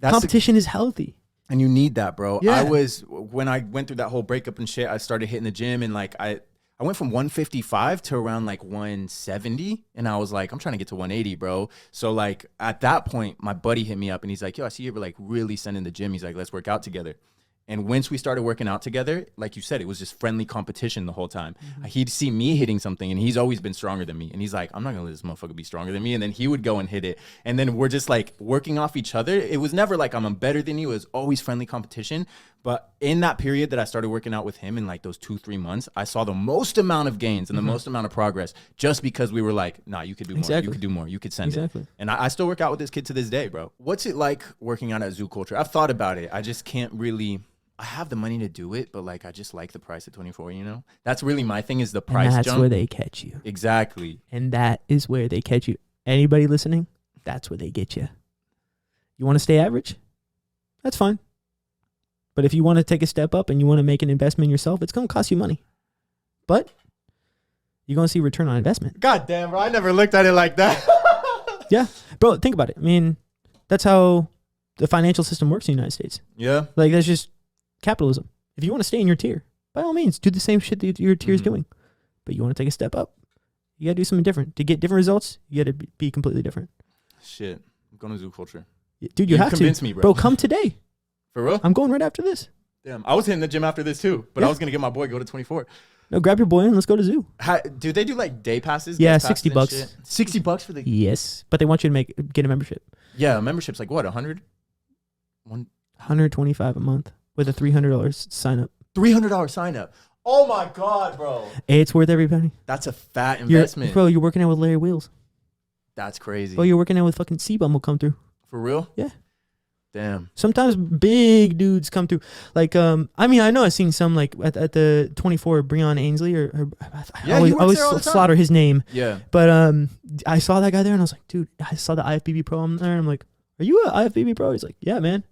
Competition is healthy. And you need that, bro. Yeah. When I went through that whole breakup and shit, I started hitting the gym and like I went from 155 to around like 170. And I was like, I'm trying to get to 180, bro. So like at that point, my buddy hit me up and he's like, yo, I see you were like really sending the gym. He's like, let's work out together. And once we started working out together, like you said, it was just friendly competition the whole time. He'd see me hitting something and he's always been stronger than me. And he's like, I'm not gonna let this motherfucker be stronger than me. And then he would go and hit it. And then we're just like working off each other. It was never like I'm better than you. It was always friendly competition. But in that period that I started working out with him in like those 2-3 months, I saw the most amount of gains and the most amount of progress just because we were like, nah, you could do more. You could do more. You could send it. And I still work out with this kid to this day, bro. What's it like working out at Zoo Culture? I've thought about it. I just can't really... I have the money to do it, but like I just like the price at 24, you know? That's really my thing is the price and that's jump. where they catch you. Exactly. And that is where they catch you. Anybody listening? That's where they get you. You want to stay average? That's fine. But if you want to take a step up and you want to make an investment in yourself, it's going to cost you money. But you're going to see return on investment. God damn, bro. I never looked at it like that. Yeah. Bro, think about it. I mean, that's how the financial system works in the United States. Yeah. Like, that's just capitalism. If you want to stay in your tier, by all means, do the same shit that your tier is doing. But you want to take a step up, you got to do something different. To get different results, you got to be completely different. Shit. I'm going to Zoo Culture. Dude, you have to. Convince me, bro. Bro, come today. For real? I'm going right after this. Damn. I was hitting the gym after this too, but I was going to get my boy go to 24. No, grab your boy and let's go to Zoo. Do they do like day passes? Yeah, guest passes $60. $60 for the... Yes, but they want you to get a membership. Yeah, a membership's like what, 100? $125 a month with a $300 sign up. $300 sign up. Oh my God, bro. It's worth every penny. That's a fat investment. You're working out with Larry Wheels. That's crazy. Bro, you're working out with fucking C-Bum will come through. For real? Yeah. Damn. Sometimes big dudes come through. Like, I mean, I know I've seen some like at the 24, Breon Ainsley or Yeah, I he works always there all the time. slaughter his name. Yeah. But I saw that guy there and I was like, dude, I saw the IFBB pro on there. And I'm like, are you an IFBB pro? He's like, yeah, man.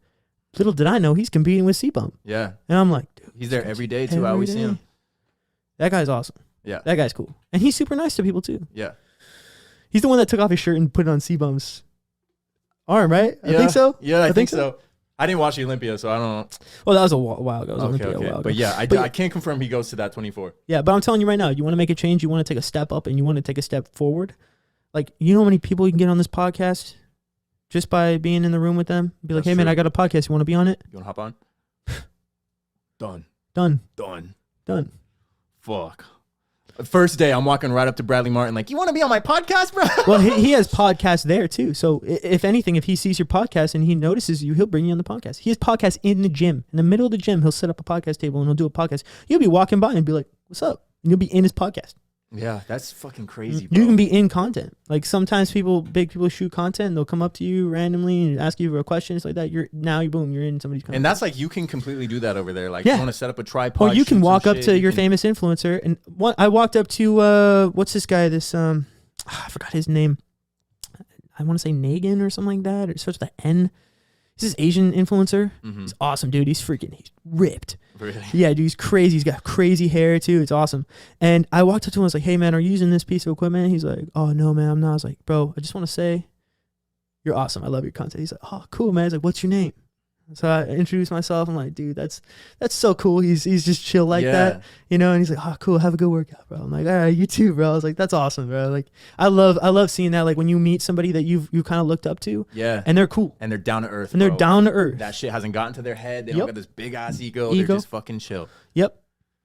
Little did I know he's competing with C-Bump. Yeah. And I'm like, dude. He's there every day too. I always see him. That guy's awesome. Yeah. That guy's cool. And he's super nice to people too. Yeah. He's the one that took off his shirt and put it on C-Bump's arm, right? I think so. Yeah, I think so. I didn't watch the Olympia, so I don't know. Well, that was a while ago. It was Olympia a while ago. But yeah, I can't confirm he goes to that 24. Yeah, but I'm telling you right now, you want to make a change, you want to take a step up, and you want to take a step forward. Like, you know how many people you can get on this podcast just by being in the room with them? Be like, hey, man, I got a podcast. You want to be on it? You want to hop on? Done. Fuck. First day, I'm walking right up to Bradley Martin like, you want to be on my podcast, bro? Well, he has podcasts there, too. So if anything, if he sees your podcast and he notices you, he'll bring you on the podcast. He has podcasts in the gym. In the middle of the gym, he'll set up a podcast table and he'll do a podcast. You'll be walking by and be like, what's up? And you'll be in his podcast. Yeah, that's fucking crazy, bro. You can be in content. Like sometimes big people shoot content and they'll come up to you randomly and ask you for a question. It's like that. You're in somebody's content. And that's like, you can completely do that over there. Like, you want to set up a tripod. Or you can walk up to your famous influencer. And I walked up to, what's this guy? I forgot his name. I want to say Nagin or something like that. It starts with an N. He's this Asian influencer. He's awesome, dude. He's ripped. Really? Yeah, dude, he's crazy. He's got crazy hair too. It's awesome. And I walked up to him. I was like, "Hey, man, are you using this piece of equipment?" He's like, "Oh no, man, I'm not." I was like, "Bro, I just want to say, you're awesome. I love your content." He's like, "Oh, cool, man." He's like, "What's your name?" So I introduced myself. I'm like, "Dude, that's so cool." He's just chill like that, you know. And he's like, "Oh, cool. Have a good workout, bro." I'm like, "All right, you too, bro." I was like, "That's awesome, bro." Like, I love seeing that. Like when you meet somebody that you kind of looked up to, and they're cool, and they're down to earth, and they're down to earth. That shit hasn't gotten to their head. They don't got this big ass ego. They're just fucking chill. Yep,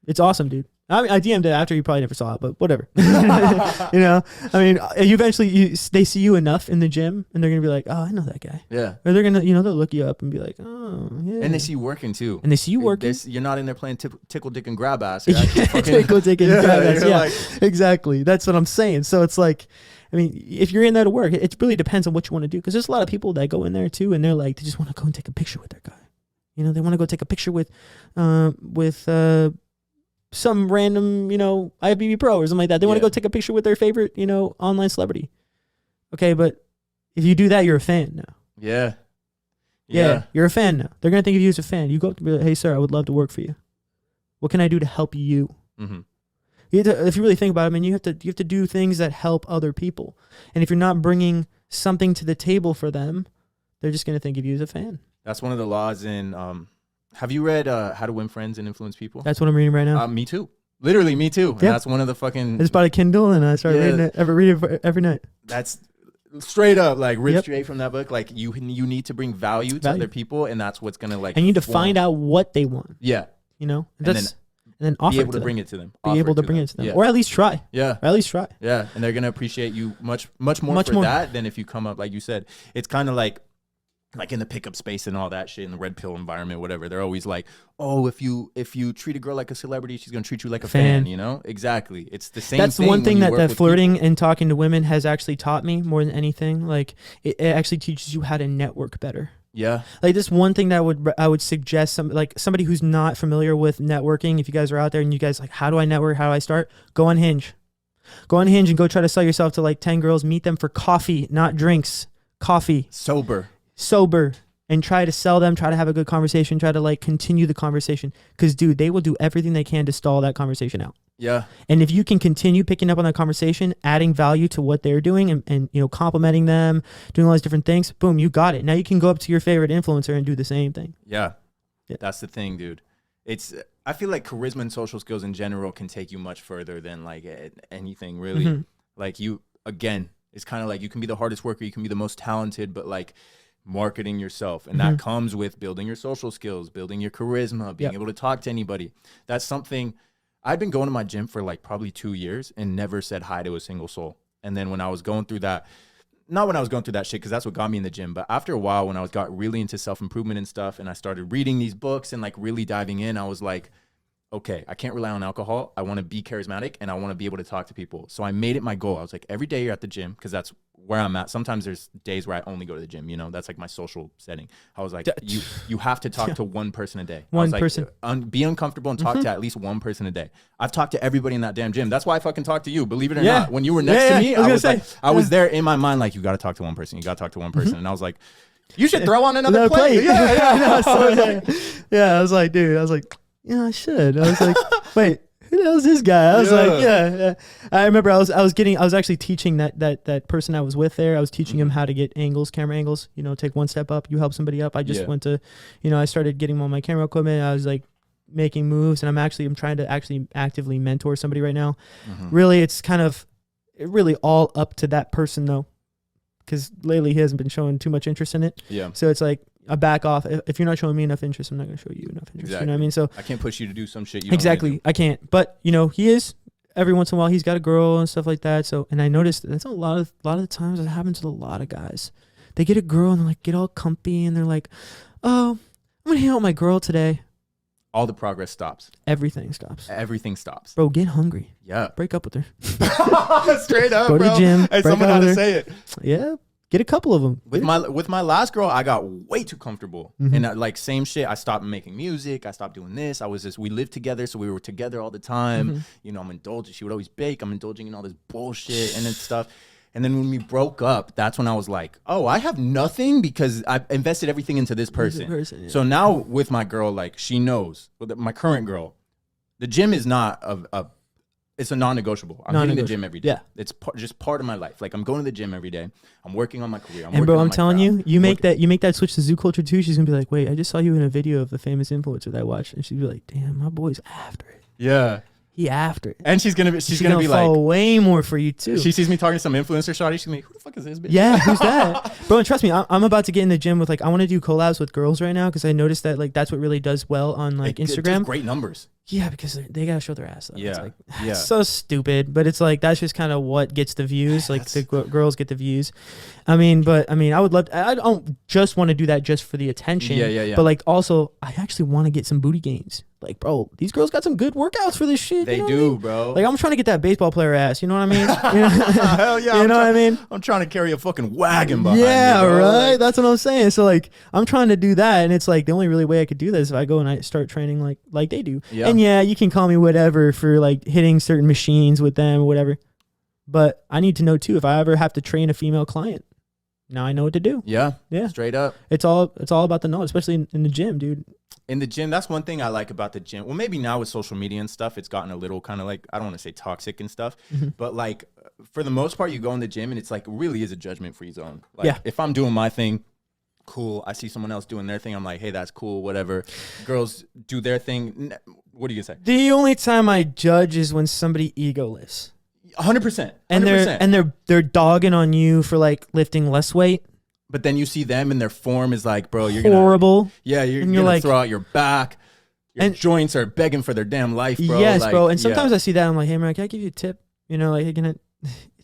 it's awesome, dude. I mean, I DM'd it after, you probably never saw it, but whatever. You know, I mean, you eventually they see you enough in the gym, and they're gonna be like, oh, I know that guy. Yeah. Or they're gonna, you know, they'll look you up and be like, oh, yeah. And they see you working too. And they see you working. You're not in there playing tickle, dick, and grab ass. You're actually fucking, Tickle, dick, and grab ass. you're Yeah, like- exactly. That's what I'm saying. So it's like, I mean, if you're in there to work, it really depends on what you want to do. Because there's a lot of people that go in there too, and they're like, they just want to go and take a picture with their guy. You know, they want to go take a picture with some random, you know, IFBB pro or something like that. They want to go take a picture with their favorite, you know, online celebrity. Okay, but if you do that, you're a fan now. Yeah. Yeah, you're a fan now. They're gonna think of you as a fan. You go up to be like, hey, sir, I would love to work for you. What can I do to help you? Mm-hmm. You have to, if you really think about it, I mean, you have to do things that help other people. And if you're not bringing something to the table for them, they're just gonna think of you as a fan. That's one of the laws in. Have you read How to Win Friends and Influence People? That's what I'm reading right now. Me too. Literally, me too. And that's one of the fucking. I just bought a Kindle and I started reading it. Read it every night. That's straight up like ripped straight from that book. Like you need to bring value to other people, and that's what's gonna like. And you need to find out what they want. Yeah. You know, and then offer be able to them. bring it to them. Be able to bring it to them, or at least try. Yeah. Or at least try. Yeah, and they're gonna appreciate you much more that than if you come up like you said. It's kind of like in the pickup space and all that shit in the red pill environment, whatever. They're always like, oh, if you treat a girl like a celebrity, she's gonna treat you like a fan. You know, exactly. It's the same. That's thing one thing that flirting people. and talking to women has actually taught me more than anything. Like it actually teaches you how to network better. Yeah. Like this one thing that I would suggest somebody who's not familiar with networking. If you guys are out there and you guys like, how do I network? How do I start? Go on Hinge. Go on Hinge and go try to sell yourself to like 10 girls. Meet them for coffee, not drinks. Coffee. Sober. And try to sell them, try to have a good conversation, try to like continue the conversation. Because, dude, they will do everything they can to stall that conversation out. Yeah. And if you can continue picking up on that conversation, adding value to what they're doing and you know, complimenting them, doing all these different things, boom, you got it. Now you can go up to your favorite influencer and do the same thing. Yeah. That's the thing, dude. I feel like charisma and social skills in general can take you much further than like anything really. Mm-hmm. Like it's kind of like you can be the hardest worker, you can be the most talented, but like marketing yourself, and that comes with building your social skills, building your charisma, being able to talk to anybody. That's something. I've been going to my gym for like probably 2 years and never said hi to a single soul. And then when I was going through that, not when I was going through that shit, because that's what got me in the gym, but after a while when I got really into self-improvement and stuff, and I started reading these books and like really diving in, I was like, okay, I can't rely on alcohol. I want to be charismatic and I want to be able to talk to people. So I made it my goal. I was like, every day you're at the gym, because that's where I'm at. Sometimes there's days where I only go to the gym, you know, that's like my social setting. I was like, you have to talk to one person a day. One person. Be uncomfortable and talk to at least one person a day. I've talked to everybody in that damn gym. That's why I fucking talked to you. Believe it or not. When you were next to me, I was there in my mind, like, you got to talk to one person. You got to talk to one person. And I was like, you should throw on another plate. Yeah. I was like, dude, yeah, I should. I was like, wait, who the hell is this guy? I was like, yeah. I remember I was actually teaching that person I was with there. I was teaching him how to get camera angles, you know, take one step up, you help somebody up. I just went to, you know, I started getting all my camera equipment. I was like making moves, and I'm trying to actually actively mentor somebody right now. Really, it's kind of really all up to that person though, because lately he hasn't been showing too much interest in it. Yeah. So it's like, I back off. If you're not showing me enough interest, I'm not going to show you enough interest. Exactly. You know what I mean? So I can't push you to do some shit. I can't. But you know, he is every once in a while. He's got a girl and stuff like that. So, and I noticed that's a lot of the times that happens to a lot of guys. They get a girl and like get all comfy and they're like, "Oh, I'm gonna hang out with my girl today." All the progress stops. Everything stops. Everything stops. Bro, get hungry. Yeah. Break up with her. Straight up. Go to the gym. Hey, someone had to say it. Yeah. Get a couple of them. With my last girl, I got way too comfortable. And like same shit. I stopped making music. I stopped doing this. We lived together, so we were together all the time. You know, I'm indulging. She would always bake. I'm indulging in all this bullshit and then stuff. And then when we broke up, that's when I was like, oh, I have nothing because I invested everything into this person. So now with my girl, like she knows, with my current girl, the gym is not it's a non-negotiable. I'm hitting the gym every day. Yeah. It's just part of my life. Like I'm going to the gym every day. I'm working on my career. I'm telling you, you make that switch to Zoo Culture too. She's gonna be like, wait, I just saw you in a video of the famous influencer that I watched, and she'd be like, damn, my boy's after it. Yeah. He after it. And she's gonna be like way more for you too. She sees me talking to some influencer shawty. She's gonna be like, who the fuck is this bitch? Yeah, who's that? Bro, and trust me, I'm about to get in the gym with like, I want to do collabs with girls right now because I noticed that like that's what really does well on like Instagram. It does great numbers. Yeah, because they gotta show their ass. Though. Yeah, It's like, yeah. it's so stupid, but it's like that's just kind of what gets the views. Like the girls get the views. I mean, I would love. I don't just want to do that just for the attention. Yeah. But like, also, I actually want to get some booty gains. Like, bro, these girls got some good workouts for this shit. They you know what do, I mean? bro. Like, I'm trying to get that baseball player ass. You know what I mean? Hell yeah. You know what I mean? I'm trying to carry a fucking wagon behind Yeah, me, bro. right. Like, That's what I'm saying. So like, I'm trying to do that, and it's like the only really way I could do that is if I go and I start training like they do. Yeah. And yeah, you can call me whatever for like hitting certain machines with them or whatever. But I need to know too if I ever have to train a female client. Now I know what to do. yeah. Yeah. Straight up. It's all about the knowledge, especially in the gym, dude. In the gym, that's one thing I like about the gym. Well, maybe now with social media and stuff, it's gotten a little kind of like, I don't want to say toxic and stuff, but like for the most part, you go in the gym and it's like really is a judgment-free zone. Like Yeah. if I'm doing my thing, cool. I see someone else doing their thing. I'm like, hey, that's cool, whatever. Girls do their thing. What are you gonna say? The only time I judge is when somebody ego lifts. 100%. And they're dogging on you for like lifting less weight. But then you see them and their form is like, bro, you're gonna Horrible. Yeah, you're And you're gonna like- throw out your back. Your And- joints are begging for their damn life, bro. Yes, Like, bro. And yeah. sometimes I see that I'm like, hey man, can I give you a tip? You know, like, can I?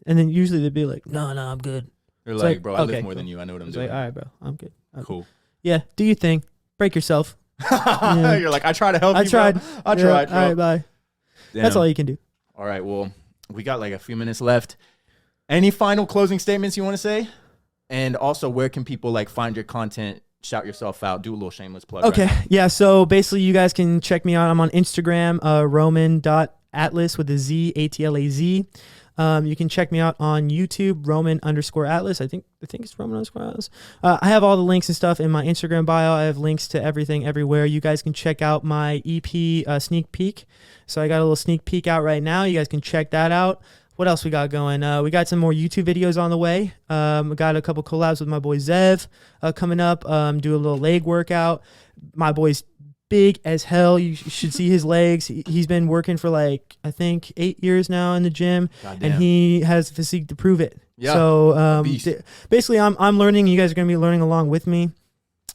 And then usually they'd be like, no, I'm good. They're It's like, like, bro, I okay, lift more cool. than you. I know what I'm It's doing. like, all right, bro, I'm good. Okay. Cool. Yeah, do your thing. Break yourself. You're like, I tried to help I you, tried. bro. I Yeah, tried, bro. All right, bye. That's Damn. all you can do. All right, well, we got like a few minutes left. Any final closing statements you want to say? And also, where can people like find your content? Shout yourself out. Do a little shameless plug. Okay. right Yeah. So basically, you guys can check me out. I'm on Instagram, Roman.Atlaz with a Z, Atlaz. You can check me out on YouTube, Roman_Atlaz. I think it's Roman_Atlaz. I have all the links and stuff in my Instagram bio. I have links to everything everywhere. You guys can check out my EP sneak peek. So I got a little sneak peek out right now. You guys can check that out. What else we got going? We got some more YouTube videos on the way. We got a couple collabs with my boy Zev coming up. Do a little leg workout. My boy's big as hell. You should see his legs. He's been working for like, I think 8 years now in the gym, Goddamn. and he has the physique to prove it. Yeah. So Beast. basically, I'm learning. You guys are gonna be learning along with me.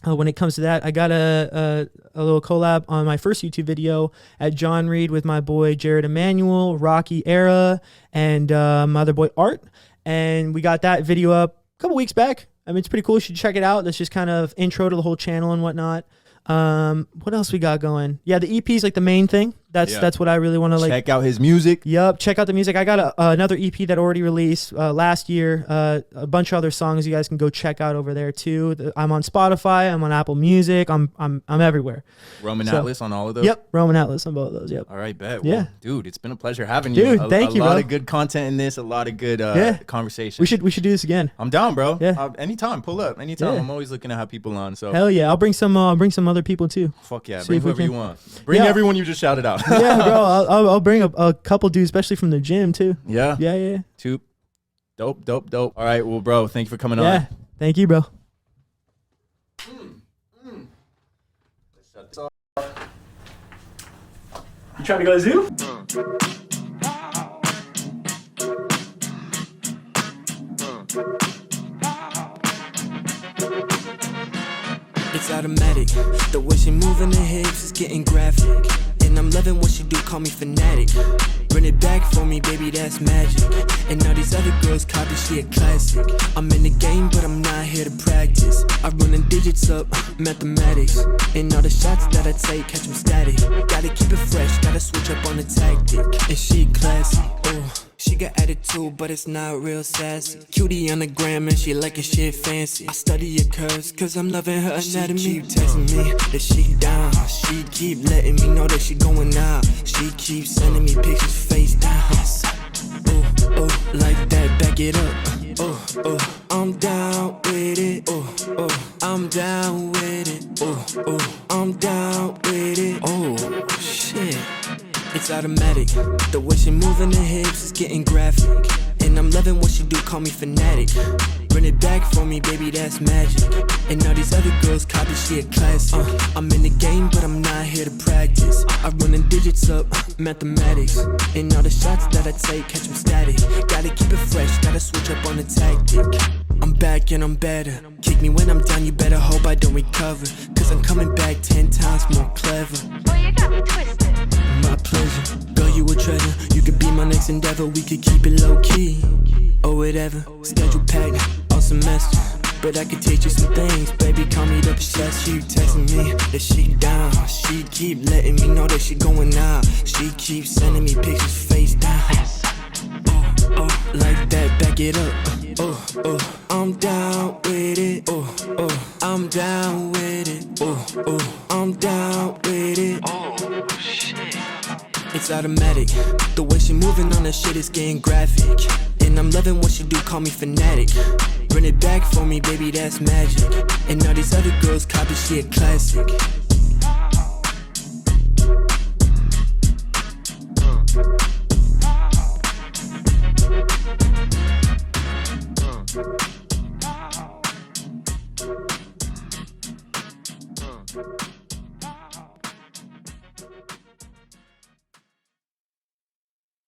When it comes to that, I got a little collab on my first YouTube video at John Reed with my boy Jared Emanuel, Rocky Era, and my other boy Art. And we got that video up a couple weeks back. I mean, it's pretty cool. You should check it out. That's just kind of intro to the whole channel and whatnot. What else we got going? Yeah, the EP is like the main thing. That's what I really want to like. Check out his music. Yup, check out the music. I got another EP that already released last year. A bunch of other songs you guys can go check out over there too. I'm on Spotify. I'm on Apple Music. I'm everywhere. Roman So- Atlas on all of those. Yep, Roman Atlas on both of those. Yep. All right, bet. Yeah. Well, dude, it's been a pleasure having you. Dude, thank you, A lot bro. of good content in this. A lot of good Yeah. conversation. We should do this again. I'm down, bro. Yeah. Anytime, pull up. Anytime. Yeah. I'm always looking to have people on. So Hell yeah, I'll bring some other people too. fuck yeah, See bring if we whoever you can- want. Bring Yeah. everyone you just shouted out. Yeah, bro, I'll bring a couple dudes, especially from the gym too. Yeah. Yeah. Toop. Dope. All right, well, bro, thank you for coming Yeah. on. Thank you, bro. You trying to go to zoo? It's automatic. The way she moving her hips is getting graphic. And I'm loving what she do, call me fanatic. Run it back for me, baby, that's magic. And all these other girls copy, she a classic. I'm in the game, but I'm not here to practice. I run the digits up, mathematics. And all the shots that I take, catch them static. Gotta keep it fresh, gotta switch up on the tactic. And she classy, oh. She got attitude, but it's not real sassy. Cutie on the gram and she like a shit fancy. I study her curves, cause I'm loving her anatomy. She keep texting me that she down. She keep letting me know that she going out. She keeps sending me pictures face down. Oh, like that, back it up. Oh, I'm down with it. Oh, I'm down with it. Oh, I'm down with it. Oh, shit. It's automatic. The way she moving her hips is getting graphic. And I'm loving what she do, call me fanatic. Run it back for me, baby, that's magic. And all these other girls copy, she a classic. I'm in the game, but I'm not here to practice. I run the digits up, mathematics. And all the shots that I take, catch them static. Gotta keep it fresh, gotta switch up on the tactic. I'm back and I'm better. Kick me when I'm down, you better hope I don't recover. Cause I'm coming back 10 times more clever. Boy, you got me twisted. this endeavor, we could keep it low key. Or whatever, schedule packed all semester. But I could teach you some things, baby, call me the obsessed. She texting me that she down. She keep letting me know that she going out. She keeps sending me pictures face down. Oh, like that, back it up. I'm down with it. I'm down with it. I'm down with it. Oh, shit. It's automatic. The way she moving on that shit is getting graphic. And I'm loving what she do, call me fanatic. Run it back for me, baby, that's magic. And all these other girls copy, she a classic.